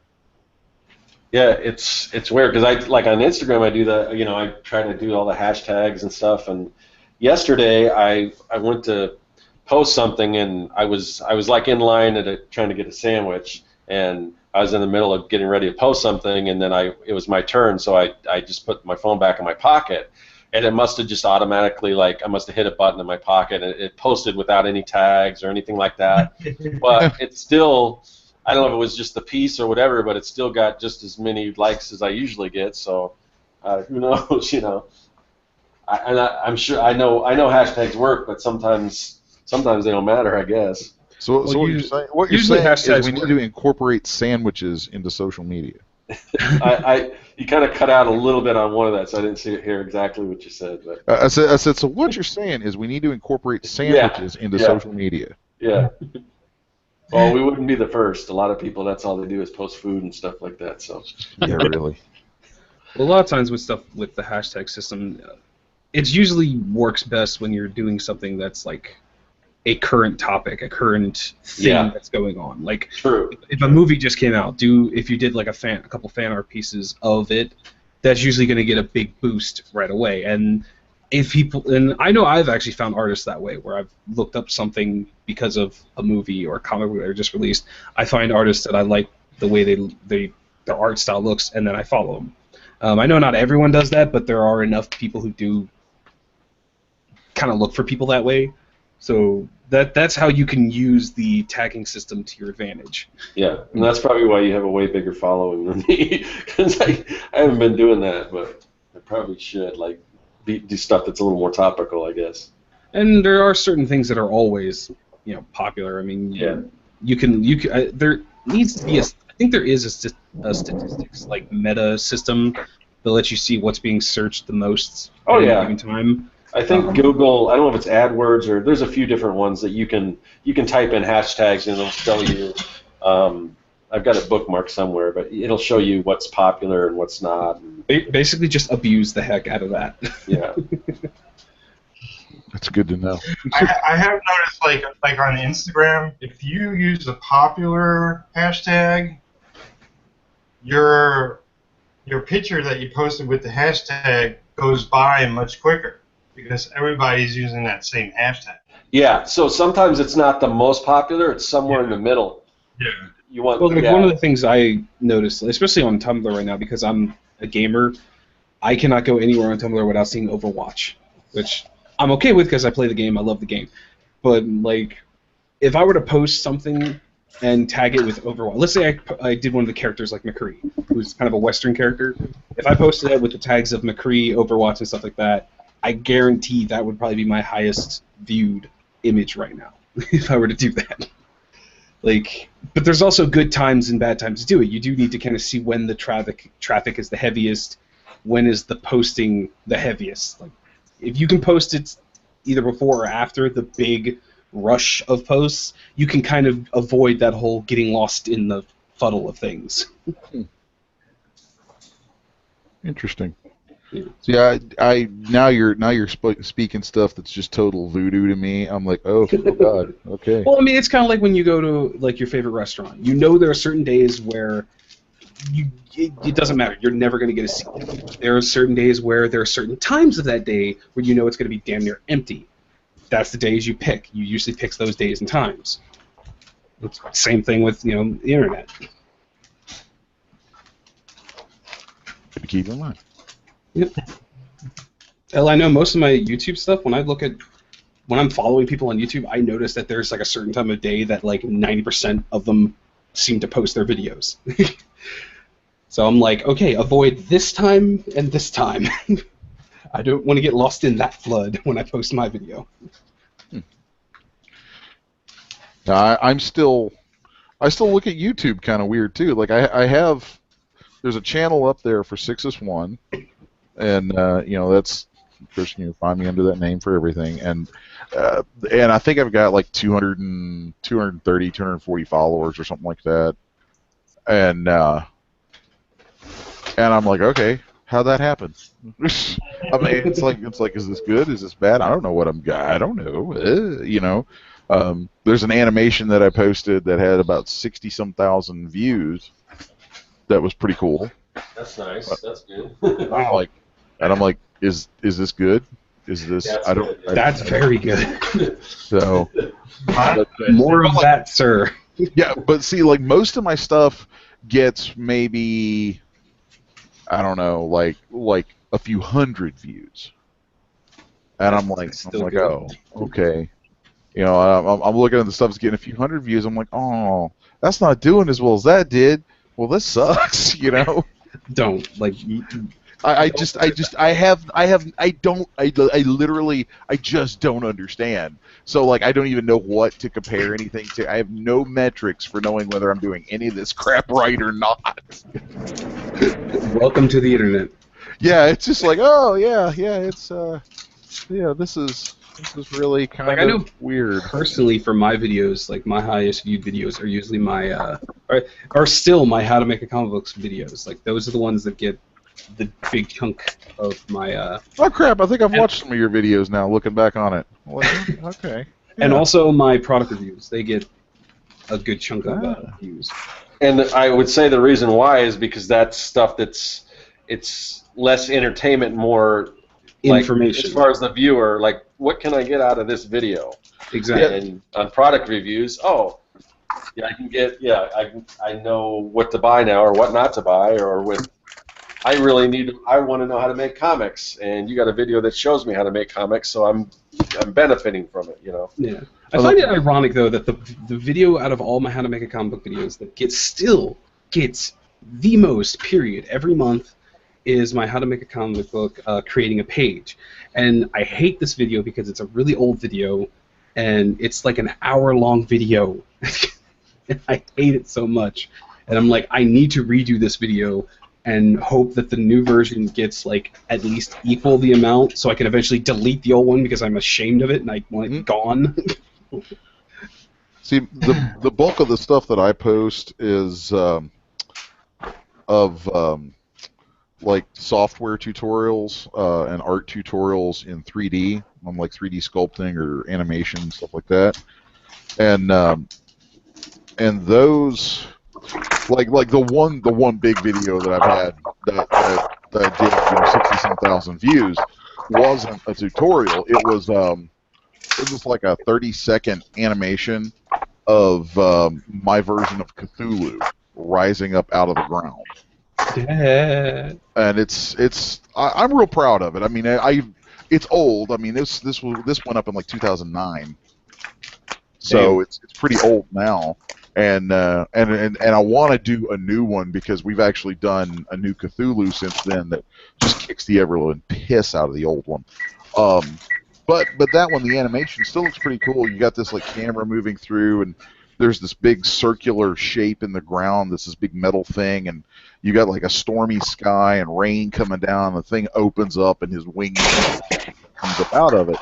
yeah, it's weird because I like on Instagram I do that. I try to do all the hashtags and stuff. And yesterday I went to post something, and I was like in line trying to get a sandwich, and I was in the middle of getting ready to post something, and then it was my turn, so I just put my phone back in my pocket, and it must have just automatically, like, I must have hit a button in my pocket, and it posted without any tags or anything like that. But it's still, I don't know if it was just the piece or whatever, but it still got just as many likes as I usually get. So who knows, I'm sure I know hashtags work, but sometimes they don't matter, I guess. So what you're saying is we need to incorporate sandwiches into social media. You kind of cut out a little bit on one of that, so I didn't hear exactly what you said. But I said. So what you're saying is we need to incorporate sandwiches into social media. Yeah. Well, we wouldn't be the first. A lot of people, that's all they do is post food and stuff like that. So. Yeah, really. Well, a lot of times with stuff with the hashtag system, it usually works best when you're doing something that's like a current topic, a current thing that's going on. Like, true. If a movie just came out, if you did like a couple fan art pieces of it, that's usually going to get a big boost right away. And and I know I've actually found artists that way, where I've looked up something because of a movie or a comic book that just released. I find artists that I like the way their art style looks, and then I follow them. I know not everyone does that, but there are enough people who do kind of look for people that way. So that's how you can use the tagging system to your advantage. Yeah, and that's probably why you have a way bigger following than me, because I haven't been doing that, but I probably should do stuff that's a little more topical, I guess. And there are certain things that are always popular. I mean, there needs to be I think there is a statistics like meta system that lets you see what's being searched the most at any given time. I think Google. I don't know if it's AdWords or there's a few different ones that you can type in hashtags and it'll show you. I've got it bookmarked somewhere, but it'll show you what's popular and what's not. Basically, just abuse the heck out of that. Yeah. That's good to know. I have noticed, like on Instagram, if you use a popular hashtag, your picture that you posted with the hashtag goes by much quicker because everybody's using that same hashtag. Yeah. So sometimes it's not the most popular; it's somewhere in the middle. Yeah. You want. Well, like one of the things I noticed, especially on Tumblr right now, because I'm a gamer, I cannot go anywhere on Tumblr without seeing Overwatch, which I'm okay with because I play the game, I love the game. But like, if I were to post something and tag it with Overwatch, let's say I did one of the characters like McCree, who's kind of a Western character. If I posted it with the tags of McCree, Overwatch, and stuff like that, I guarantee that would probably be my highest viewed image right now if I were to do that. Like, but there's also good times and bad times to do it. You do need to kind of see when the traffic is the heaviest, when is the posting the heaviest. Like, if you can post it either before or after the big rush of posts, you can kind of avoid that whole getting lost in the fuddle of things. Interesting. Yeah, I now you're speaking stuff that's just total voodoo to me. I'm like, oh God, okay. Well, I mean, it's kind of like when you go to like your favorite restaurant. You know, there are certain days where it doesn't matter. You're never going to get a seat. There are certain days where there are certain times of that day where you know it's going to be damn near empty. That's the days you pick. You usually pick those days and times. It's the same thing with the internet. Good to keep in mind. Yep. Hell, I know most of my YouTube stuff, when I'm following people on YouTube, I notice that there's like a certain time of day that like 90% of them seem to post their videos. So I'm like, okay, avoid this time and this time. I don't want to get lost in that flood when I post my video. I still look at YouTube kind of weird too. Like there's a channel up there for 6S1. And that's, of course, you find me under that name for everything. And I think I've got like 230, 240 followers or something like that. And I'm like, okay, how'd that happen? I mean, it's like, is this good? Is this bad? I don't know what I don't know. There's an animation that I posted that had about 60-some thousand views. That was pretty cool. That's nice. That's good. I'm like, is this good? Is this? That's very good. So more of that, sir. Yeah, but see, like most of my stuff gets maybe, I don't know, like a few hundred views, and I'm like, oh, okay. I'm looking at the stuff that's getting a few hundred views. I'm like, oh, that's not doing as well as that did. Well, this sucks, Don't like. I literally just don't understand. So like I don't even know what to compare anything to. I have no metrics for knowing whether I'm doing any of this crap right or not. Welcome to the internet. Yeah, it's just like, oh yeah, it's this is really kind of weird. Personally, for my videos, like my highest viewed videos are usually my are still my how to make a comic books videos. Like those are the ones that get the big chunk of my. Oh crap! I think I've watched some of your videos now. Looking back on it, okay. Yeah. And also my product reviews, they get a good chunk of views. And I would say the reason why is because that's stuff it's less entertainment, more information. As far as the viewer, like what can I get out of this video? Exactly. And on product reviews, I know what to buy now or what not to buy, or I want to know how to make comics, and you got a video that shows me how to make comics, so I'm benefiting from it, Yeah. I find it ironic though that the video out of all my how to make a comic book videos that still gets the most period every month is my how to make a comic book creating a page. And I hate this video because it's a really old video and it's like an hour-long video. And I hate it so much. And I'm like, I need to redo this video and hope that the new version gets like at least equal the amount, so I can eventually delete the old one because I'm ashamed of it and I want it gone. See, the bulk of the stuff that I post is like software tutorials and art tutorials in 3D on like 3D sculpting or animation, stuff like that. And those like the one big video that I've had that I did 60-some thousand views wasn't a tutorial. It was like a 30-second animation of my version of Cthulhu rising up out of the ground. Yeah. And I'm real proud of it. I mean, it's old. I mean, this went up in like 2009, so it's pretty old now. And I want to do a new one because we've actually done a new Cthulhu since then that just kicks the ever-living piss out of the old one. But that one, the animation still looks pretty cool. You got this like camera moving through, and there's this big circular shape in the ground. This big metal thing, and you got like a stormy sky and rain coming down. The thing opens up, and his wings comes up out of it.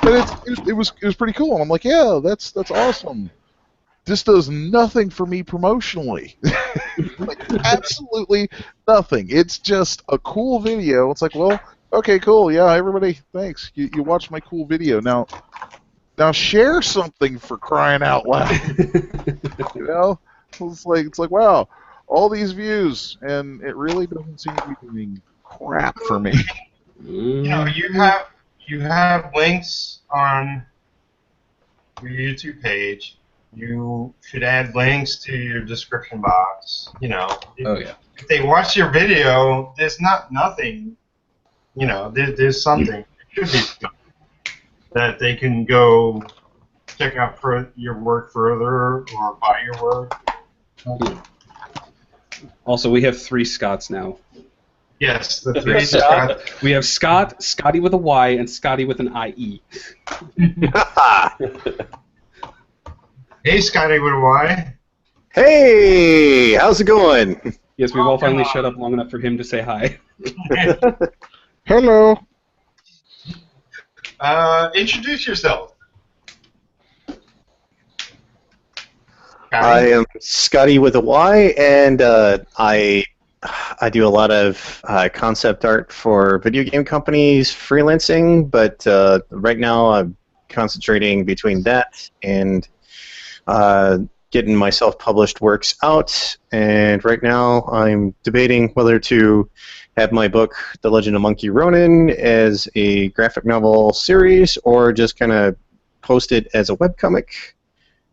But it was pretty cool. And I'm like, yeah, that's awesome. This does nothing for me promotionally. Like, absolutely nothing. It's just a cool video. It's like, well, okay, cool. Yeah, everybody, thanks. You watched my cool video. Now share something, for crying out loud. You know, it's like wow, all these views, and it really doesn't seem to be doing crap for me. You know, you have links on your YouTube page. You should add links to your description box. You know, if they watch your video, there's nothing. You know, there's something. There should be something that they can go check out for your work further or buy your work. Also, we have 3 Scotts now. Yes, the 3 Scott. We have Scott, Scotty with a Y, and Scotty with an IE. Hey, Scotty with a Y. Hey, how's it going? Yes, we've all finally shut up long enough for him to say hi. Hello. Introduce yourself. I am Scotty with a Y, and I do a lot of concept art for video game companies, freelancing, but right now I'm concentrating between that and getting my self-published works out, and right now I'm debating whether to have my book, The Legend of Monkey Ronin, as a graphic novel series or just kind of post it as a webcomic,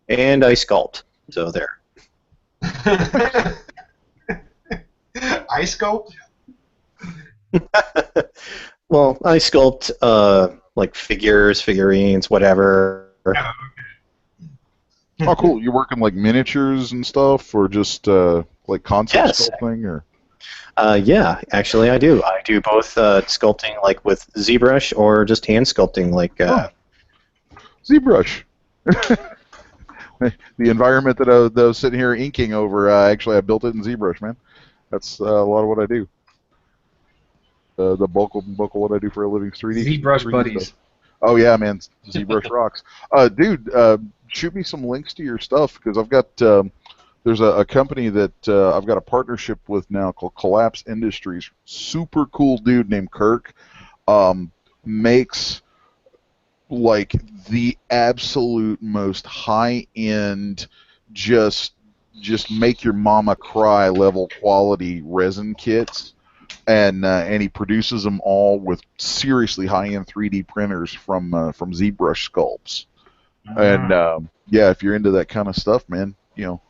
and I sculpt, so there. I sculpt? Well, I sculpt like figures, figurines, whatever. Oh, okay. Oh, cool. You're working like miniatures and stuff, or just like concept sculpting, or? Yeah, actually, I do. I do both sculpting, like with ZBrush, or just hand sculpting, like. ZBrush. The environment that I was sitting here inking over, actually, I built it in ZBrush, man. That's a lot of what I do. The bulk of what I do for a living is 3D. ZBrush buddies. Stuff. Oh yeah, man. ZBrush rocks. Dude, shoot me some links to your stuff, because I've got there's a company that I've got a partnership with now called Collapse Industries. Super cool dude named Kirk. Makes like the absolute most high-end, just make your mama cry level quality resin kits. And he produces them all with seriously high-end 3D printers from ZBrush sculpts. And yeah, if you're into that kind of stuff, man, you know,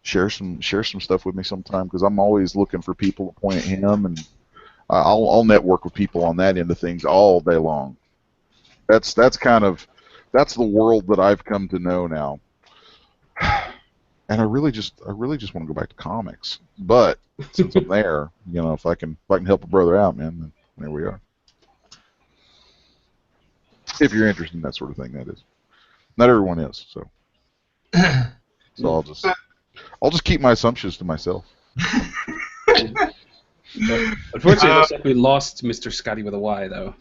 share some stuff with me sometime, because I'm always looking for people to point at him, and I'll network with people on that end of things all day long. That's the world that I've come to know now. And I really just want to go back to comics. But since I'm there, you know, if I can help a brother out, man, then there we are. If you're interested in that sort of thing, that is. Not everyone is, so. So I'll just keep my assumptions to myself. Unfortunately, it looks like we lost Mr. Scotty with a Y, though.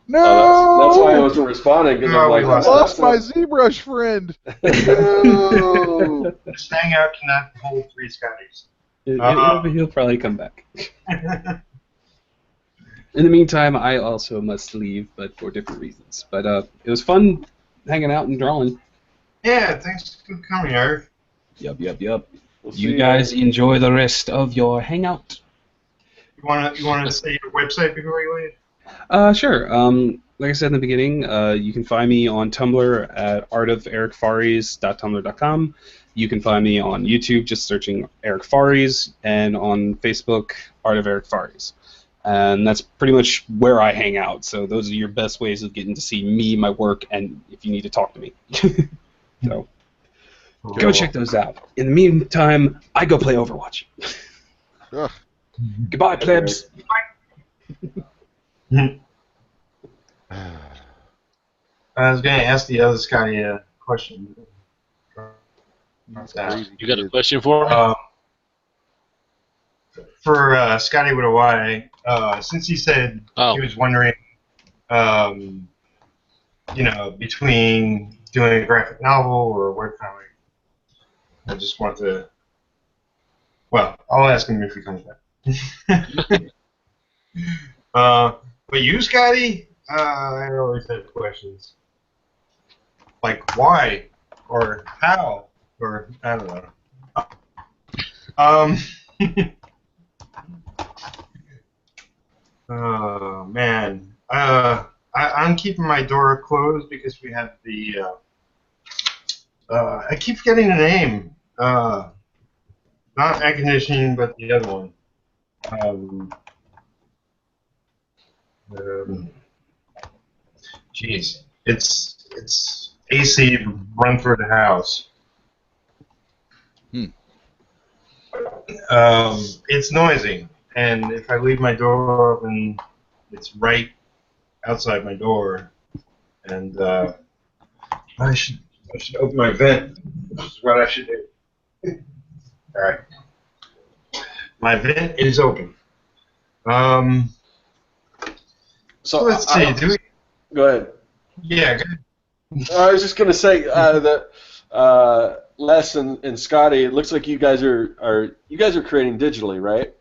No! That's why I wasn't responding because No, I'm we like, I lost lost that's my not- ZBrush friend. No! This hangout cannot hold 3 Scotties. He'll probably come back. In the meantime, I also must leave, but for different reasons. But it was fun hanging out and drawing. Yeah, thanks for coming, Eric. Yup. We'll You see guys enjoy the rest of your hangout. You wanna say your website before you leave? Sure. Like I said in the beginning, you can find me on Tumblr at artofericfaries.tumblr.com. You can find me on YouTube just searching Eric Faries, and on Facebook, Art of Eric Faries. And that's pretty much where I hang out. So those are your best ways of getting to see me, my work, and if you need to talk to me. So go check those out. In the meantime, I go play Overwatch. Ugh. Goodbye, plebs. I was gonna ask the other Scotty a question. That's crazy. You got a question for me? For Scotty with a Y, since he said Oh. he was wondering, between doing a graphic novel or a webcomic, I just want to. Well, I'll ask him if he comes back. But you, Scotty, I always have questions. Like why, or how, or I don't know. Oh man, I'm keeping my door closed because we have the. I keep forgetting the name. Not air conditioning, but the other one. Jeez, it's AC run through the house. It's noisy, and if I leave my door open, it's right outside my door, and I should open my vent. This is what I should do. All right, my vent is open. So Let's see. Go ahead. Yeah. Go ahead. I was just gonna say that Les and Scotty, it looks like you guys are creating digitally, right?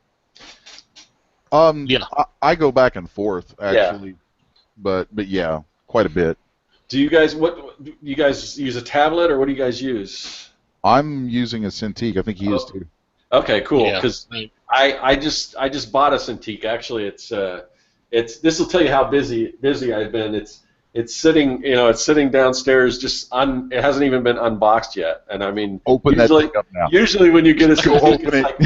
Yeah. I go back and forth actually, but yeah, quite a bit. Do you guys use a tablet or what do you guys use? I'm using a Cintiq. I think he is too. Okay, cool. Yeah. Because I just bought a Cintiq. Actually, it's this will tell you how busy I've been. It's sitting downstairs. It hasn't even been unboxed yet. And I mean, Open that thing up now. Usually when you get a Go Cintiq, open it. like,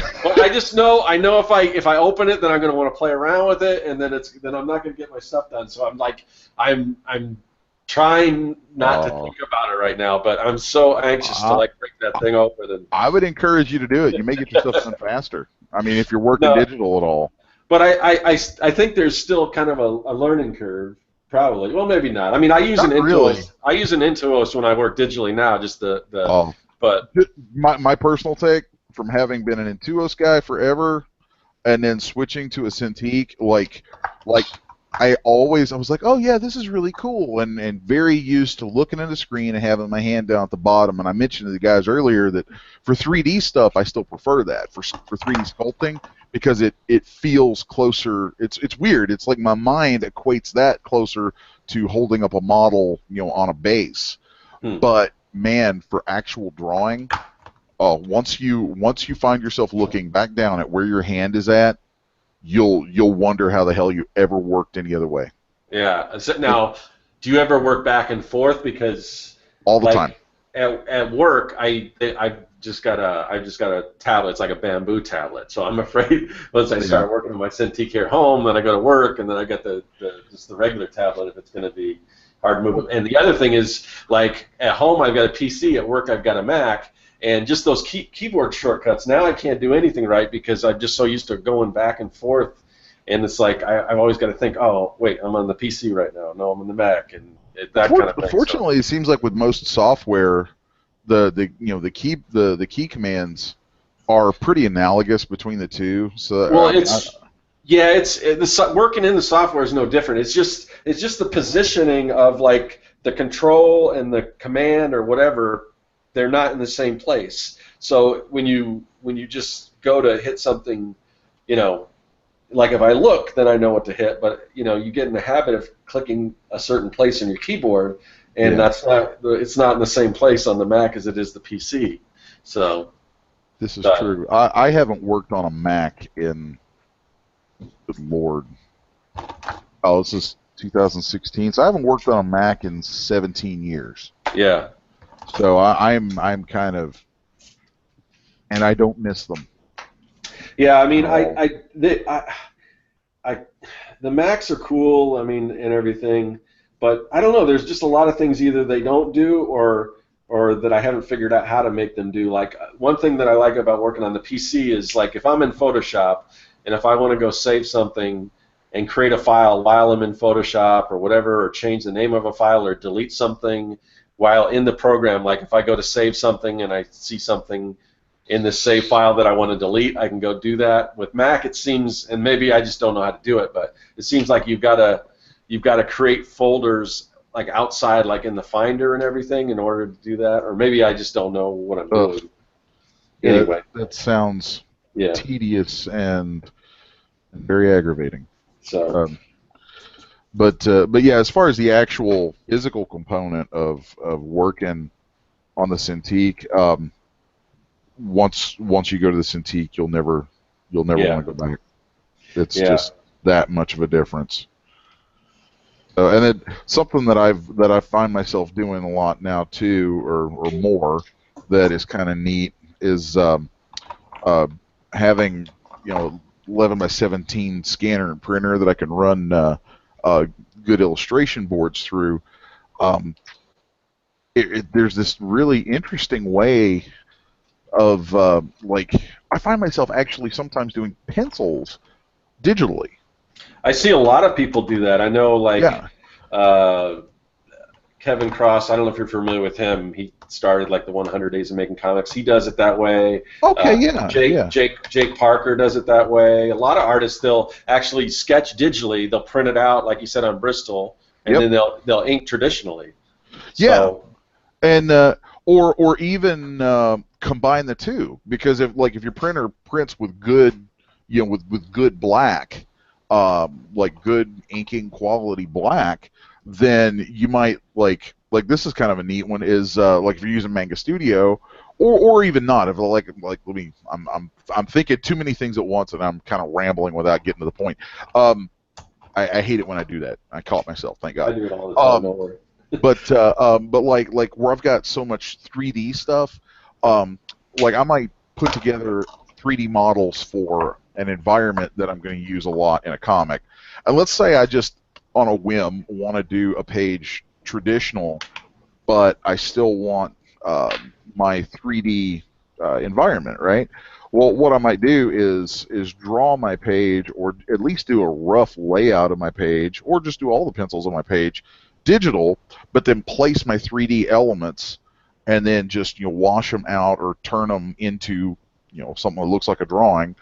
well, I know if I open it, then I'm gonna want to play around with it, and then I'm not gonna get my stuff done. So I'm trying not to think about it right now, but I'm so anxious to break that thing open. And I would encourage you to do it. You may get yourself done faster. I mean, if you're working digital at all. But I think there's still kind of a learning curve, probably. Well, maybe not. I mean, I use an Intuos. Really. I use an Intuos when I work digitally now. Just but My personal take from having been an Intuos guy forever, and then switching to a Cintiq, like I was like, oh yeah, this is really cool, and very used to looking at the screen and having my hand down at the bottom. And I mentioned to the guys earlier that for 3D stuff, I still prefer that for 3D sculpting because it feels closer. It's weird. It's like my mind equates that closer to holding up a model, on a base. But man, for actual drawing, once you find yourself looking back down at where your hand is at, you'll wonder how the hell you ever worked any other way. Yeah. Now, do you ever work back and forth? Because all the time. At work, I've just got a tablet. It's like a bamboo tablet. So I'm afraid once I start working on my Cintiq here at home, then I go to work, and then I get just the regular tablet if it's going to be hard to move. And the other thing is, like at home I've got a PC, at work I've got a Mac. And just those keyboard shortcuts, now I can't do anything right because I'm just so used to going back and forth. And it's like I've always got to think, oh, wait, I'm on the PC right now. No, I'm on the Mac. And that kind of thing. Fortunately, it seems like with most software, the key commands are pretty analogous between the two. So Yeah, working in the software is no different. It's just the positioning of like the control and the command or whatever. They're not in the same place. So when you just go to hit something, you know, like if I look, then I know what to hit. But you know, you get in the habit of clicking a certain place on your keyboard, and Yeah. it's not in the same place on the Mac as it is the PC. So This is true. I haven't worked on a Mac in, good Lord. Oh, this is 2016. So I haven't worked on a Mac in 17 years. yeah. So I'm kind of, and I don't miss them. Yeah, I mean, Oh. the Macs are cool. I mean, and everything, but I don't know. There's just a lot of things either they don't do or that I haven't figured out how to make them do. Like one thing that I like about working on the PC is like if I'm in Photoshop and if I want to go save something and create a file while I'm in Photoshop or whatever, or change the name of a file or delete something while in the program, like if I go to save something and I see something in the save file that I want to delete, I can go do that. With Mac, it seems, and maybe I just don't know how to do it, but it seems like you've got to create folders like outside, like in the Finder and everything, in order to do that. Or maybe I just don't know what I'm doing. Anyway, that sounds yeah. tedious and very aggravating. So. But yeah, as far as the actual physical component of working on the Cintiq, once you go to the Cintiq, you'll never want to go back. It's just that much of a difference. And it, something that I find myself doing a lot now too, or more, that is kind of neat is having 11x17 scanner and printer that I can run good illustration boards through. There's this really interesting way of like I find myself actually sometimes doing pencils digitally. I see a lot of people do that. I know, like Kevin Cross. I don't know if you're familiar with him. He started like the 100 Days of Making Comics. He does it that way. Okay, Jake Parker does it that way. A lot of artists, they'll actually sketch digitally. They'll print it out, like you said, on Bristol, and then they'll ink traditionally. So, and or even combine the two, because if your printer prints with good with good black, like good inking quality black, then you might like this is kind of a neat one, is like if you're using Manga Studio, or even not, if I'm thinking too many things at once and I'm kind of rambling without getting to the point. I hate it when I do that. I caught myself, thank God. I do it all the time. Don't worry. but like where I've got so much 3D stuff, like I might put together 3D models for an environment that I'm going to use a lot in a comic, and let's say I just on a whim want to do a page traditional, but I still want my 3D environment, right? Well, what I might do is draw my page, or at least do a rough layout of my page, or just do all the pencils on my page digital, but then place my 3D elements, and then just wash them out or turn them into something that looks like a drawing,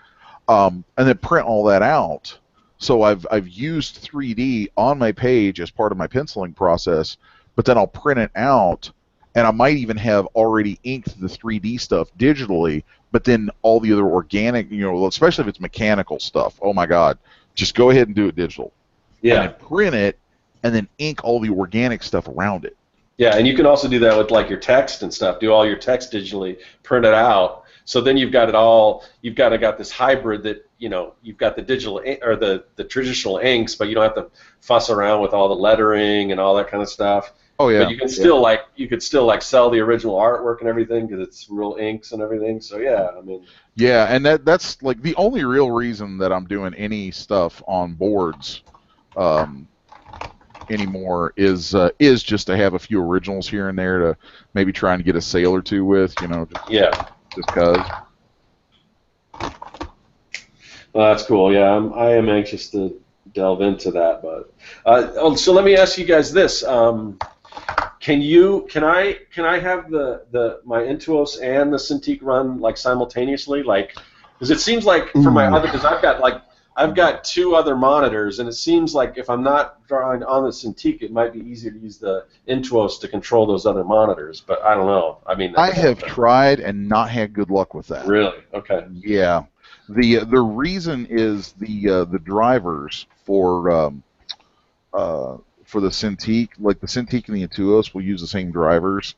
and then print all that out. So I've used 3D on my page as part of my penciling process, but then I'll print it out, and I might even have already inked the 3D stuff digitally, but then all the other organic, especially if it's mechanical stuff, oh my God, just go ahead and do it digital. Yeah. And then print it, and then ink all the organic stuff around it. Yeah, and you can also do that with like your text and stuff. Do all your text digitally, print it out. So then you've got it all. You've got this hybrid that you've got the digital or the traditional inks, but you don't have to fuss around with all the lettering and all that kind of stuff. Oh yeah. But you can still you could still sell the original artwork and everything because it's real inks and everything. So yeah, I mean. Yeah, and that's like the only real reason that I'm doing any stuff on boards anymore is just to have a few originals here and there to maybe try and get a sale or two with, just cause. Well, that's cool. Yeah, I am anxious to delve into that. But so let me ask you guys this: can I have my Intuos and the Cintiq run like simultaneously? Like, because it seems like for my other, because I've got like I've got 2 other monitors, and it seems like if I'm not drawing on the Cintiq, it might be easier to use the Intuos to control those other monitors. But I don't know. I mean, I have tried and not had good luck with that. Really? Okay. Yeah. The reason is the drivers for the Cintiq, like the Cintiq and the Intuos, will use the same drivers,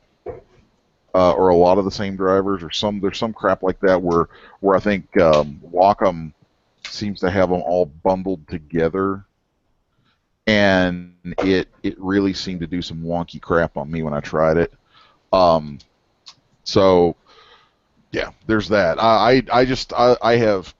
or a lot of the same drivers, or there's some crap like that where I think Wacom seems to have them all bundled together, and it really seemed to do some wonky crap on me when I tried it. So yeah, there's that. I have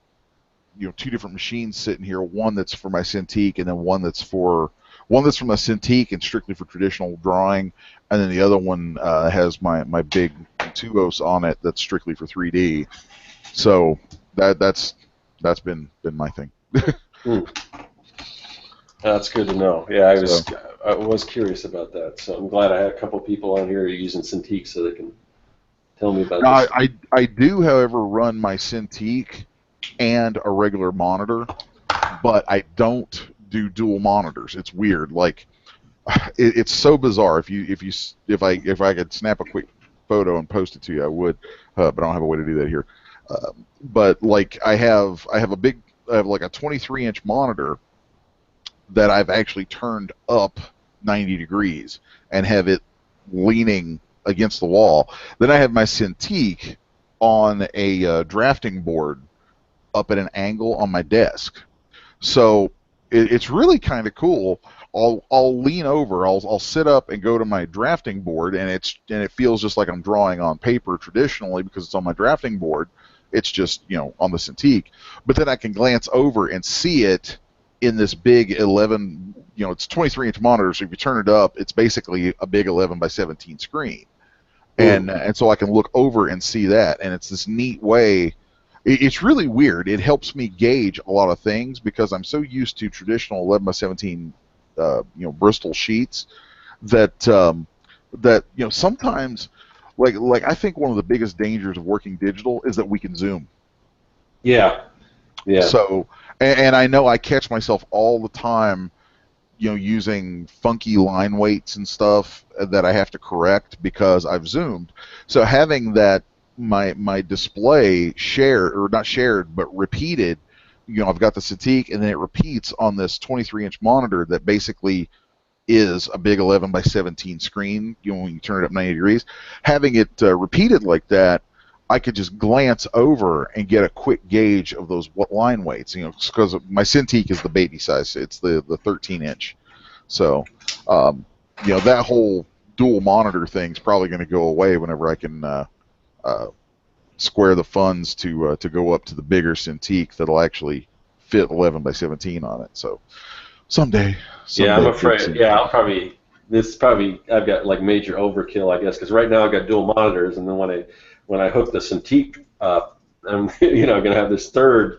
2 different machines sitting here. One that's for my Cintiq, and then one that's from my Cintiq and strictly for traditional drawing, and then the other one has my big Tuos on it that's strictly for 3D. So that's been my thing. That's good to know. Yeah, I was curious about that, so I'm glad I had a couple people on here using Cintiq so they can tell me about this. I do, however, run my Cintiq and a regular monitor, but I don't do dual monitors. It's weird. Like, it's so bizarre. If I could snap a quick photo and post it to you, I would, but I don't have a way to do that here. But like, I have like a 23-inch monitor that I've actually turned up 90 degrees and have it leaning against the wall. Then I have my Cintiq on a drafting board up at an angle on my desk. So it's really kind of cool. I'll lean over, I'll sit up and go to my drafting board, and it feels just like I'm drawing on paper traditionally because it's on my drafting board. It's just on the Cintiq, but then I can glance over and see it in this big 11. It's 23-inch monitor, so if you turn it up, it's basically a big 11 by 17 screen, and so I can look over and see that, and it's this neat way. It's really weird. It helps me gauge a lot of things because I'm so used to traditional 11 by 17, Bristol sheets that sometimes, like I think one of the biggest dangers of working digital is that we can zoom. Yeah. So, and I know I catch myself all the time, using funky line weights and stuff that I have to correct because I've zoomed. So having that my display shared, or not shared, but repeated. I've got the Cintiq, and then it repeats on this 23-inch monitor that basically is a big 11 by 17 screen. When you turn it up 90 degrees, having it repeated like that, I could just glance over and get a quick gauge of those line weights. Because my Cintiq is the baby size; it's the 13-inch. So, that whole dual monitor thing's probably going to go away whenever I can square the funds to go up to the bigger Cintiq that'll actually fit 11 by 17 on it. So someday I'm afraid. Yeah, I've got like major overkill, I guess, because right now I've got dual monitors, and then when I hook the Cintiq up, I'm going to have this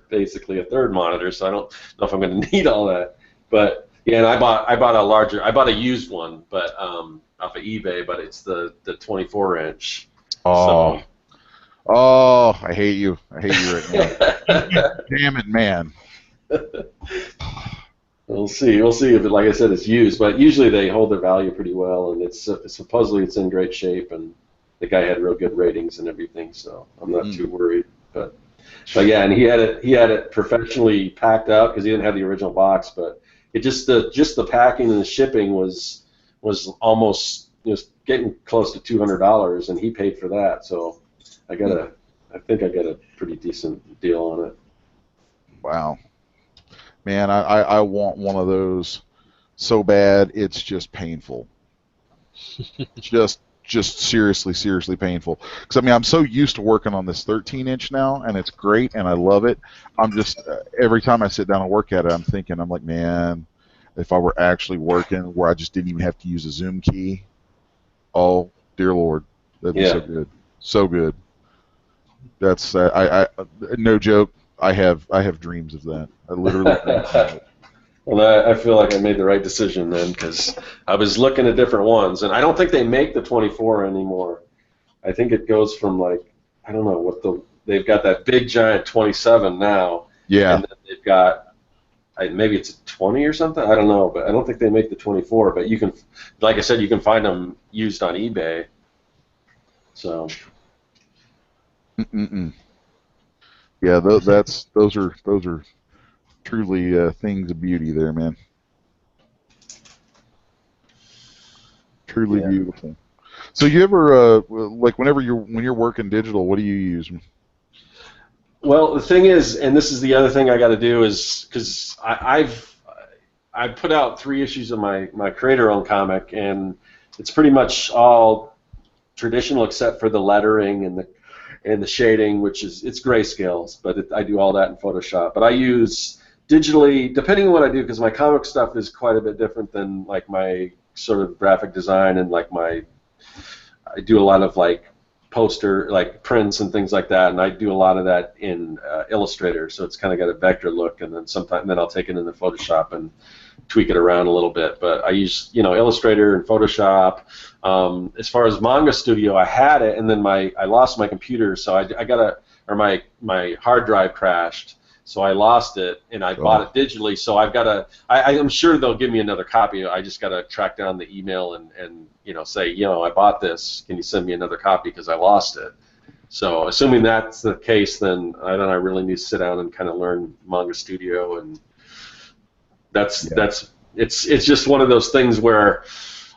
basically a third monitor. So I don't know if I'm going to need all that. But yeah, and I bought a used one, but off of eBay, but it's the 24-inch. Oh. So. Oh, I hate you. I hate you right now. Damn it, man. We'll see. We'll see if, like I said, it's used. But usually they hold their value pretty well, and it's supposedly it's in great shape, and the guy had real good ratings and everything. So I'm not too worried. But yeah, and he had it professionally packed up because he didn't have the original box. But it just the packing and the shipping was almost getting close to $200, and he paid for that. So. I think I got a pretty decent deal on it. Wow, man, I want one of those so bad it's just painful. just seriously painful. Because I'm so used to working on this 13-inch now, and it's great, and I love it. I'm just every time I sit down and work at it, I'm like, man, if I were actually working where I just didn't even have to use a zoom key, oh dear Lord, that'd be so good, so good. That's I no joke. I have dreams of that. I literally. Well, I feel like I made the right decision then because I was looking at different ones, and I don't think they make the 24 anymore. I think it goes from I don't know they've got that big giant 27 now. Yeah. And then they've got maybe it's a 20 or something. I don't know, but I don't think they make the 24. But you can, like I said, you can find them used on eBay. So. Mm-mm-mm. Yeah, those are truly things of beauty there, man. Truly Yeah. beautiful. So you ever like when you're working digital, what do you use? Well, the thing is, and this is the other thing I got to do is because I put out 3 issues of my creator-owned comic, and it's pretty much all traditional except for the lettering and the shading, which is it's grayscales, but I do all that in Photoshop. But I use digitally, depending on what I do, because my comic stuff is quite a bit different than like my sort of graphic design and like I do a lot of like poster, like prints and things like that, and I do a lot of that in Illustrator, so it's kind of got a vector look, and then I'll take it into Photoshop and tweak it around a little bit. But I use Illustrator and Photoshop. As far as Manga Studio, I had it, and then I lost my computer, so my hard drive crashed. So I lost it, and I bought it digitally. So I'm sure they'll give me another copy. I just got to track down the email and say, I bought this. Can you send me another copy because I lost it? So assuming that's the case, then I really need to sit down and kind of learn Manga Studio, and it's just one of those things where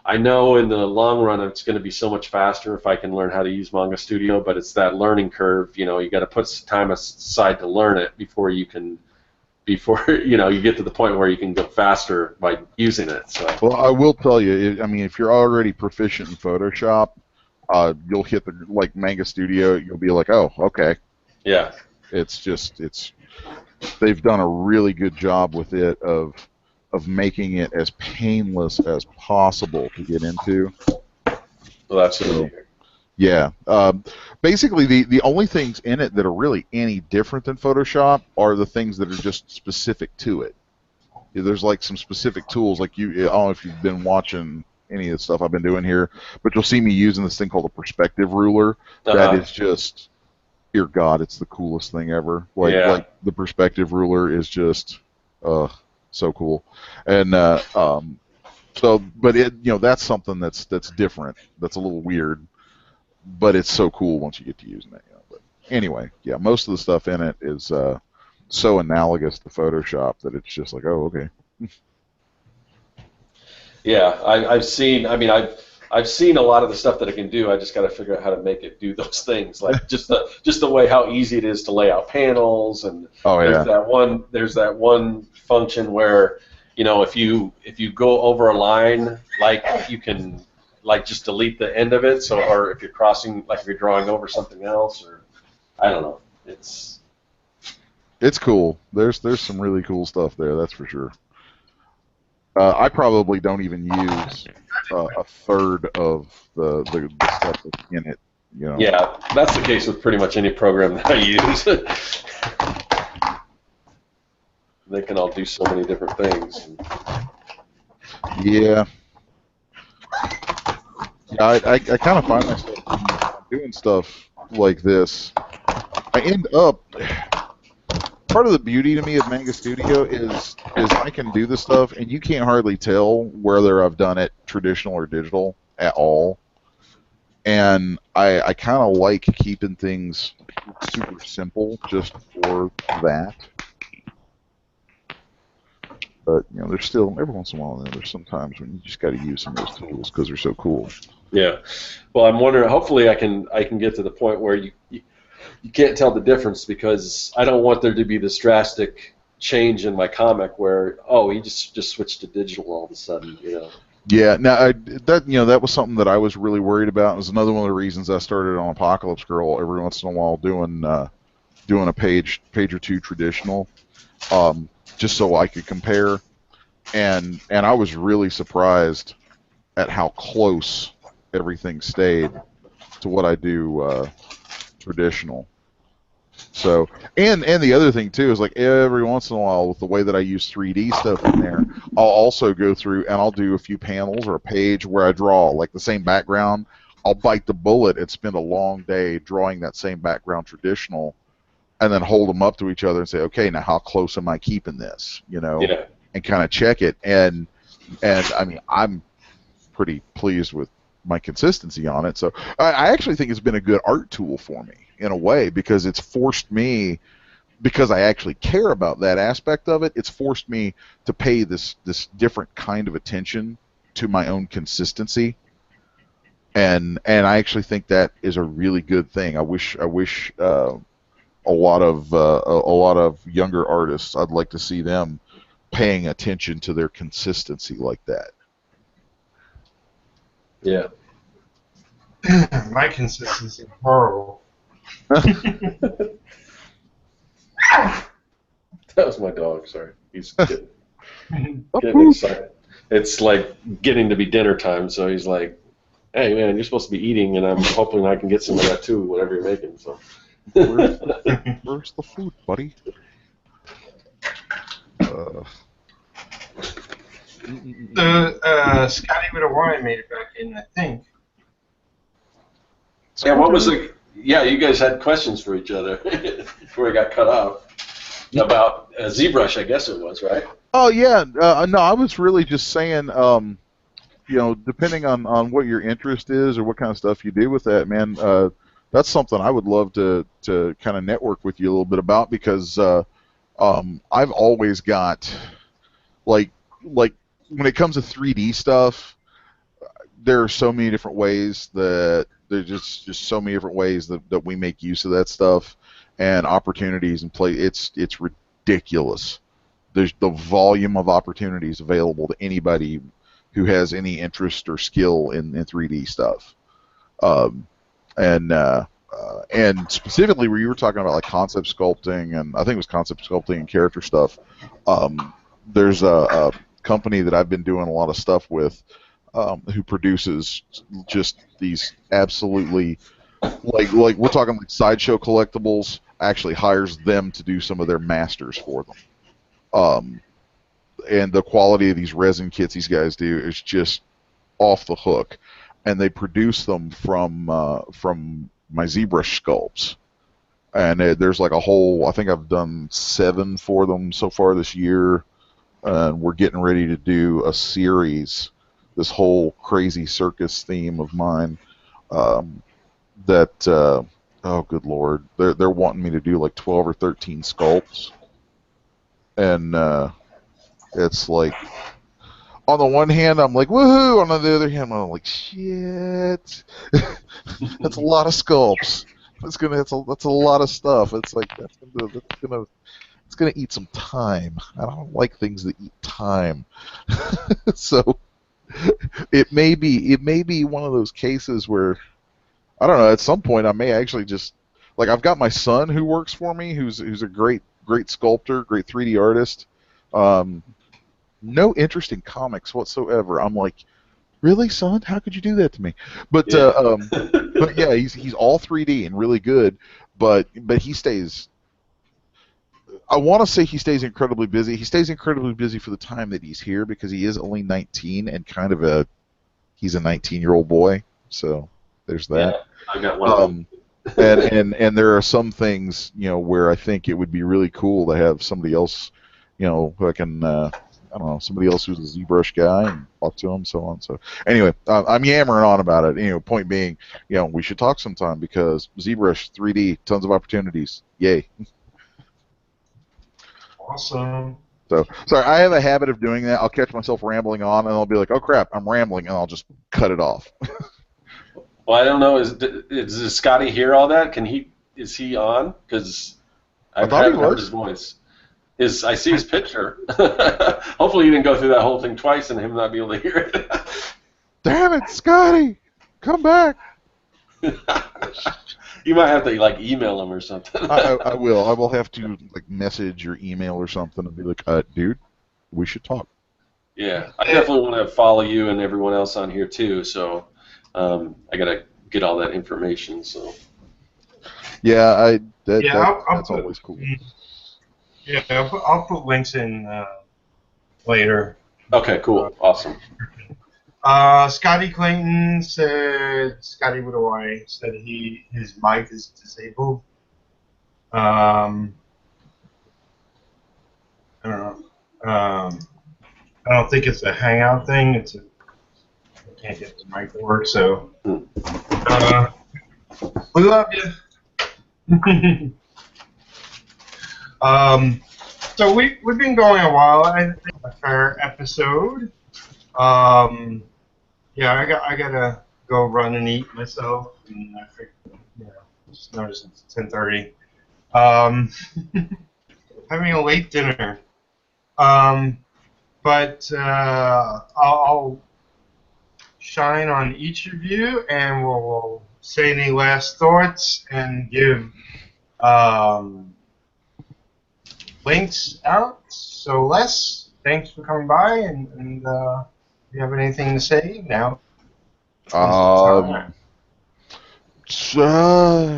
I know in the long run it's going to be so much faster if I can learn how to use Manga Studio, but it's that learning curve. You got to put some time aside to learn it before you get to the point where you can go faster by using it. So. Well, I will tell you, if you're already proficient in Photoshop, you'll hit like Manga Studio. You'll be like, oh, okay. Yeah. They've done a really good job with it of making it as painless as possible to get into. Well, absolutely. So, yeah. Basically, the only things in it that are really any different than Photoshop are the things that are just specific to it. There's like some specific tools, like I don't know if you've been watching any of the stuff I've been doing here, but you'll see me using this thing called a perspective ruler. That is just, dear God, it's the coolest thing ever. Like the perspective ruler is just, so cool. And but that's something that's different. That's a little weird, but it's so cool once you get to using it. But anyway, yeah, most of the stuff in it is so analogous to Photoshop that it's just like, oh, okay. Yeah, I've seen a lot of the stuff that it can do. I just got to figure out how to make it do those things, like just the way how easy it is to lay out panels, and there's that one function where if you go over a line, like you can just delete the end of it. So, or if you're crossing, like if you're drawing over something else, or I don't know, it's cool. There's some really cool stuff there, that's for sure. I probably don't even use a third of the stuff that's in it. Yeah, that's the case with pretty much any program that I use. They can all do so many different things. Yeah. I kind of find myself doing stuff like this. I end up. Part of the beauty to me of Manga Studio is I can do this stuff, and you can't hardly tell whether I've done it traditional or digital at all. And I kind of like keeping things super simple just for that. But there's still every once in a while there's sometimes when you just got to use some of those tools because they're so cool. Yeah. Well, I'm wondering. Hopefully, I can get to the point where you can't tell the difference, because I don't want there to be this drastic change in my comic where he just switched to digital all of a sudden. Yeah. Now that was something that I was really worried about. It was another one of the reasons I started on Apocalypse Girl every once in a while doing a page or two traditional. Just so I could compare, and I was really surprised at how close everything stayed to what I do traditional. So, and the other thing too is, like, every once in a while, with the way that I use 3D stuff in there, I'll also go through and I'll do a few panels or a page where I draw like the same background. I'll bite the bullet and spend a long day drawing that same background traditional, and then hold them up to each other and say, okay, now how close am I keeping this? Yeah. And kind of check it. And I mean, I'm pretty pleased with my consistency on it. So I actually think it's been a good art tool for me in a way, because it's forced me, because I actually care about that aspect of it, it's forced me to pay this different kind of attention to my own consistency. And I actually think that is a really good thing. I wish a lot of younger artists, I'd like to see them paying attention to their consistency like that. Yeah. My consistency is horrible. That was my dog. Sorry, he's getting excited. It's like getting to be dinner time, so he's like, "Hey, man, you're supposed to be eating, and I'm hoping I can get some of that too, whatever you're making." So, where's the food, buddy? Scotty with a Y made it back in, I think. yeah, what was it? Yeah, you guys had questions for each other before we got cut off about ZBrush, I guess it was, right? Oh yeah, no, I was really just saying, depending on what your interest is or what kind of stuff you do with that, man, that's something I would love to kind of network with you a little bit about, because I've always got like when it comes to 3D stuff, there are so many different ways that there's just so many different ways that we make use of that stuff and opportunities and play. It's ridiculous. There's the volume of opportunities available to anybody who has any interest or skill in 3D stuff. And specifically where you were talking about like concept sculpting, and I think it was concept sculpting and character stuff, there's a company that I've been doing a lot of stuff with, who produces just these absolutely, like we're talking like Sideshow Collectibles actually hires them to do some of their masters for them. And the quality of these resin kits these guys do is just off the hook, and they produce them from my ZBrush sculpts, and there's like a whole, I think I've done 7 for them so far this year, and we're getting ready to do a series, this whole crazy circus theme of mine, that oh good lord, they're wanting me to do like 12 or 13 sculpts, and it's like, on the one hand I'm like woohoo, on the other hand I'm like shit. That's a lot of sculpts. That's a lot of stuff. It's like it's gonna eat some time. I don't like things that eat time. So it may be one of those cases where, I don't know, at some point I may actually just, like, I've got my son who works for me, who's a great sculptor, great 3D artist. No interest in comics whatsoever. I'm like, really, son? How could you do that to me? But Yeah. but yeah, he's all 3D and really good. But he stays. I want to say he stays incredibly busy. He stays incredibly busy for the time that he's here, because he is only 19 and he's a 19-year-old boy. So there's that. Yeah, I got one. And there are some things, where I think it would be really cool to have somebody else, who I can, I don't know, somebody else who's a ZBrush guy and talk to him, so on. So anyway, I'm yammering on about it. Point being, we should talk sometime, because ZBrush 3D, tons of opportunities. Yay. Awesome. So, sorry, I have a habit of doing that. I'll catch myself rambling on, and I'll be like, oh crap, I'm rambling, and I'll just cut it off. Well, I don't know. Is Scotty hear all that? Is he on? Because I haven't heard his voice. I see his picture. Hopefully you didn't go through that whole thing twice and him not be able to hear it. Damn it, Scotty! Come back! You might have to email him or something. I will. I will have to message or email or something and be like, dude, we should talk. Yeah, I definitely want to follow you and everyone else on here too. So I gotta get all that information. So yeah, I'll that's put, always cool. Yeah, I'll put links in later. Okay, cool, awesome. Scotty Clayton said, Scotty with a Y, said his mic is disabled. I don't know. I don't think it's a Hangout thing. I can't get the mic to work, so we love you. So we've been going a while. I think a fair episode. Yeah, I gotta go run and eat myself, and I figured, just noticed it's 10:30. Having a late dinner. But I'll shine on each of you, and we'll say any last thoughts and give links out. So Les, thanks for coming by, and if you have anything to say now.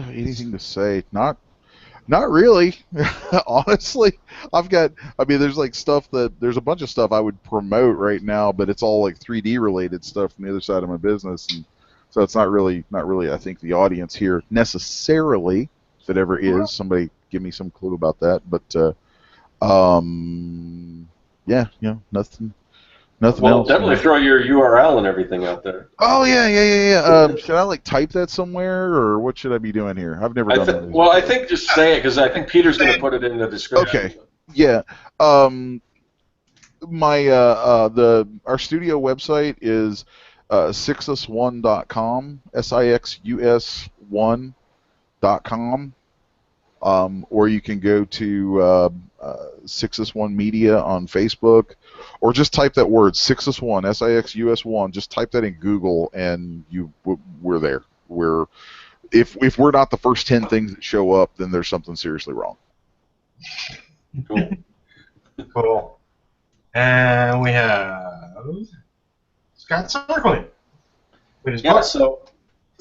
Anything to say? Not really. Honestly, I mean, there's like there's a bunch of stuff I would promote right now, but it's all like 3D related stuff from the other side of my business, and so it's not really, I think, the audience here necessarily, if it ever is. Somebody give me some clue about that, but yeah, nothing Well, else. definitely throw your URL and everything out there. Oh yeah. Should I like type that somewhere, or what should I be doing here? I've never done that. Well, I think just say it, because I think Peter's going to put it in the description. Okay. Yeah. Our studio website is sixus1.com, sixus1.com. Or you can go to Sixus1 Media on Facebook, or just type that word Sixus1, SIXUS1. Just type that in Google, and we're there. If we're not the first 10 things that show up, then there's something seriously wrong. Cool. And we have Scott Circling with his book.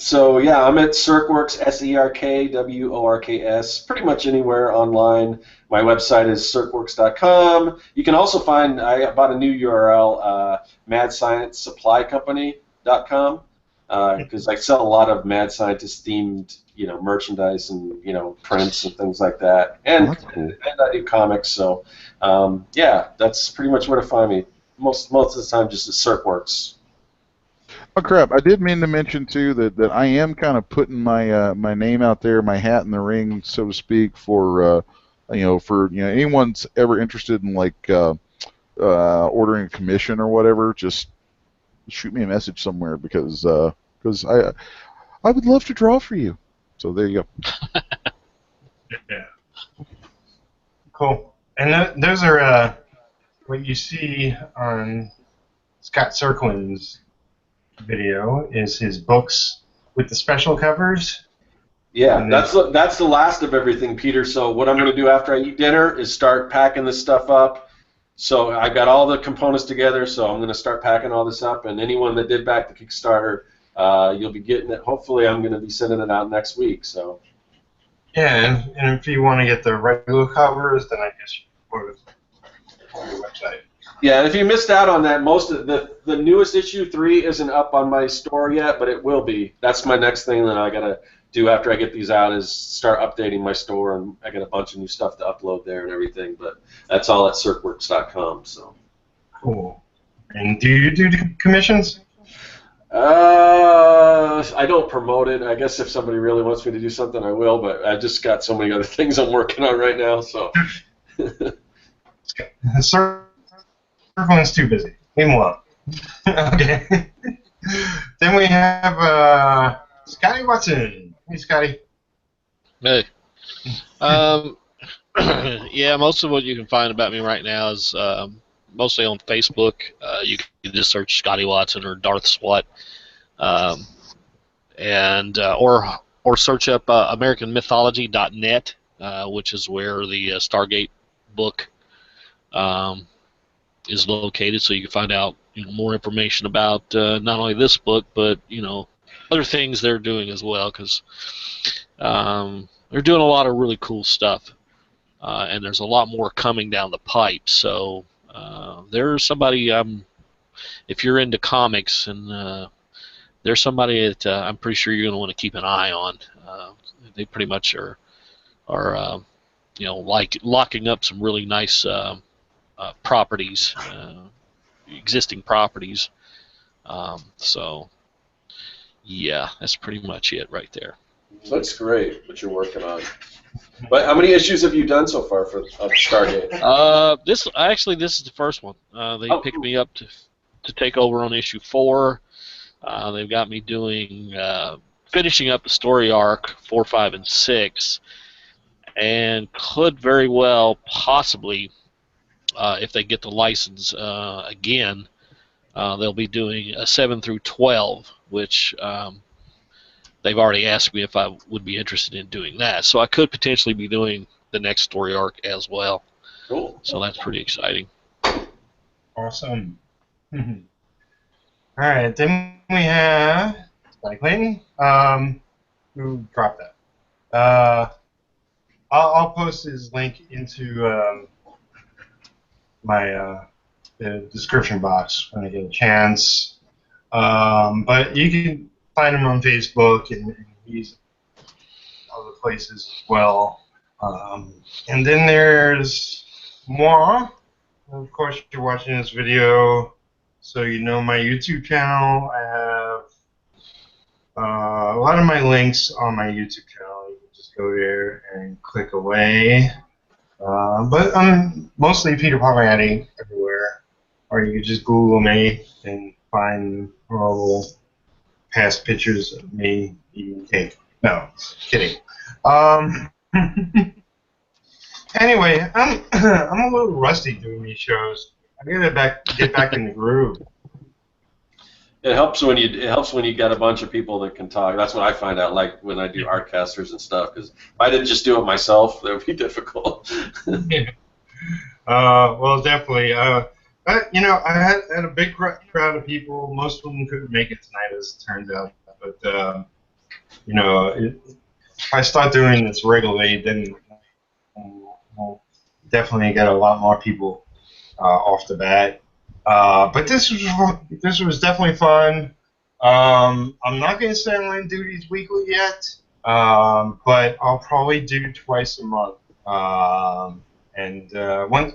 So yeah, I'm at Circworks, SERKWORKS, pretty much anywhere online. My website is circworks.com. You can also I bought a new URL, madsciencesupplycompany.com, because I sell a lot of Mad Scientist themed, merchandise and prints and things like that, and I do comics. So yeah, that's pretty much where to find me. Most of the time, just at Circworks. Oh crap! I did mean to mention too that I am kind of putting my my name out there, my hat in the ring, so to speak, for anyone's ever interested in like ordering a commission or whatever. Just shoot me a message somewhere, because I would love to draw for you. So there you go. Yeah. Cool. And those are what you see on Scott Circling's video is his books with the special covers. Yeah, that's the last of everything, Peter. So what I'm going to do after I eat dinner is start packing this stuff up. So I got all the components together, so I'm going to start packing all this up. And anyone that did back the Kickstarter, you'll be getting it. Hopefully, I'm going to be sending it out next week. So. Yeah, and if you want to get the regular covers, then I guess you can go to your website. Yeah, and if you missed out on that, most of the newest issue 3 isn't up on my store yet, but it will be. That's my next thing that I gotta do after I get these out, is start updating my store, and I got a bunch of new stuff to upload there and everything. But that's all at circworks.com. So. Cool. And do you do commissions? I don't promote it. I guess if somebody really wants me to do something, I will. But I just got so many other things I'm working on right now. So. Circling's too busy. Leave him alone. Okay. Then we have Scotty Watson. Hey, Scotty. Hey. Yeah, most of what you can find about me right now is mostly on Facebook. You can just search Scotty Watson or Darth Swat, and or search up AmericanMythology.net, which is where the Stargate book is located, so you can find out more information about not only this book, but other things they're doing as well, because they're doing a lot of really cool stuff, and there's a lot more coming down the pipe. So there's somebody, if you're into comics, and there's somebody that I'm pretty sure you're going to want to keep an eye on. They pretty much are like locking up some really nice properties, existing properties. So yeah, that's pretty much it right there. That's great what you're working on. But how many issues have you done so far for Stargate? This is the first one. They Oh, picked cool. me up to take over on issue 4. They've got me doing finishing up the story arc 4, 5, and 6, and could very well possibly, if they get the license again, they'll be doing a 7 through 12, which they've already asked me if I would be interested in doing that. So I could potentially be doing the next story arc as well. Cool. So that's pretty exciting. Awesome. All right, then we have Spike Clayton. Who dropped that? I'll post his link into my the description box when I get a chance. But you can find him on Facebook and he's other places as well. And then there's moi. Of course, you're watching this video, so you know my YouTube channel. I have a lot of my links on my YouTube channel. You can just go there and click away. But I'm mostly Peter Palmiati everywhere. Or you can just Google me and find all past pictures of me eating cake. No, kidding. Anyway, I'm I'm a little rusty doing these shows. I gotta get back in the groove. It helps when you got a bunch of people that can talk. That's what I find out, like when I do Artcasters and stuff. Because if I didn't just do it myself, that would be difficult. Well, definitely. But, I had a big crowd of people. Most of them couldn't make it tonight, as it turns out. But if I start doing this regularly, then we'll definitely get a lot more people off the bat. But this was definitely fun. I'm not going to say I'm going to do these weekly yet, but I'll probably do twice a month. And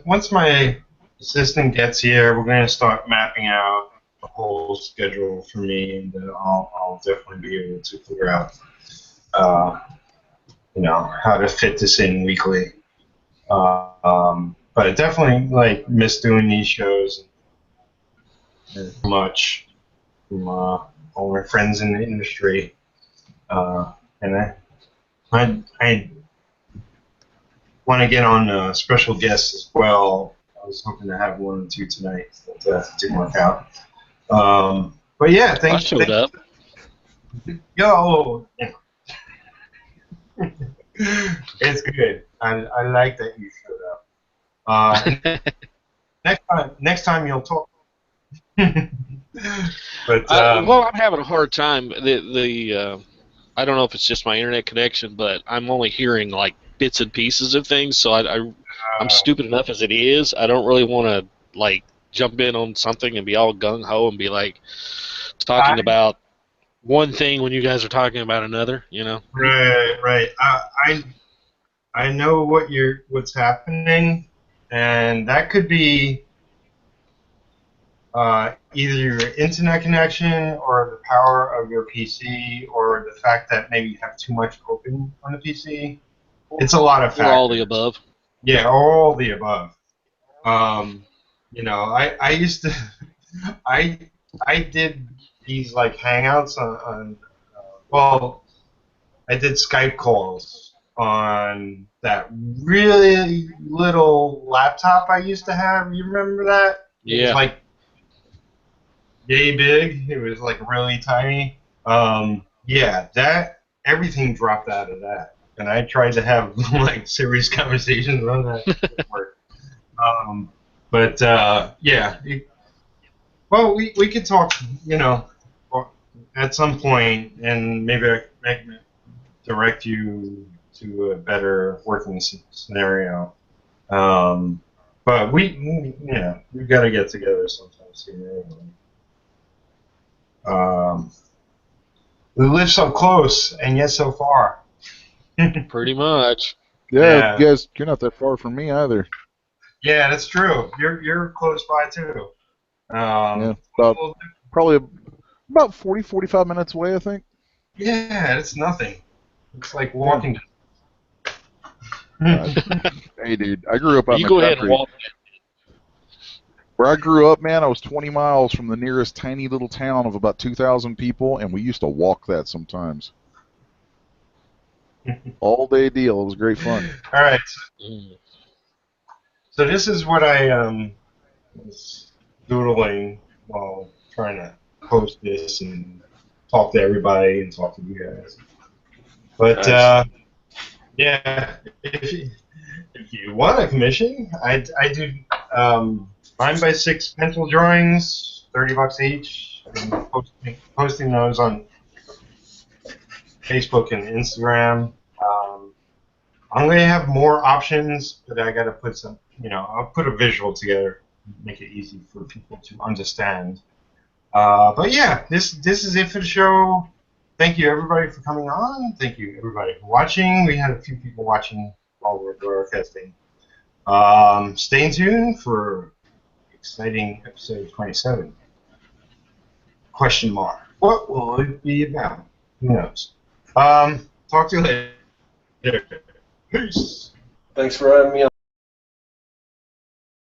once my assistant gets here, we're going to start mapping out the whole schedule for me, and I'll definitely be able to figure out, how to fit this in weekly. But I definitely miss doing these shows much from all my friends in the industry, and I want to get on special guests as well. I was hoping to have 1 or 2 tonight, but didn't work out. But yeah, I showed up. Yo, it's good. I like that you showed up. Next time you'll talk. But well, I'm having a hard time. I don't know if it's just my internet connection, but I'm only hearing like bits and pieces of things. So I'm stupid enough as it is. I don't really want to jump in on something and be all gung ho and be talking about one thing when you guys are talking about another. Right. I know what's happening, and that could be either your internet connection or the power of your PC or the fact that maybe you have too much open on the PC. It's a lot of factors. Or all the above. Yeah, all the above. I used to, I did these Hangouts on well, I did Skype calls on that really little laptop I used to have. You remember that? Yeah. It was yay big. It was really tiny. Yeah, that everything dropped out of that, and I tried to have serious conversations on that. It didn't work. But yeah. Well, we could talk, at some point, and maybe I can direct you to a better working scenario. But we've got to get together sometime soon anyway. We live so close and yet so far. Pretty much. Yeah, you guys, you're not that far from me either. Yeah, that's true. You're close by too. Yeah, probably about 40, 45 minutes away, I think. Yeah, it's nothing. It's like walking. Hey, dude, I grew up out in You the go ahead and country. walk. Where I grew up, man, I was 20 miles from the nearest tiny little town of about 2,000 people, and we used to walk that sometimes. All day deal. It was great fun. All right. Mm. So this is what I was doodling while trying to host this and talk to everybody and talk to you guys. But Nice. yeah, if you want a commission, I do 9x6 pencil drawings, $30 each. I'm posting those on Facebook and Instagram. I'm going to have more options, but I got to put some, I'll put a visual together, make it easy for people to understand. But yeah, this is it for the show. Thank you everybody for coming on. Thank you everybody for watching. We had a few people watching while we were broadcasting. Stay tuned for exciting episode 27. Question mark. What will it be about? Who knows? Talk to you later. Peace. Thanks for having me on.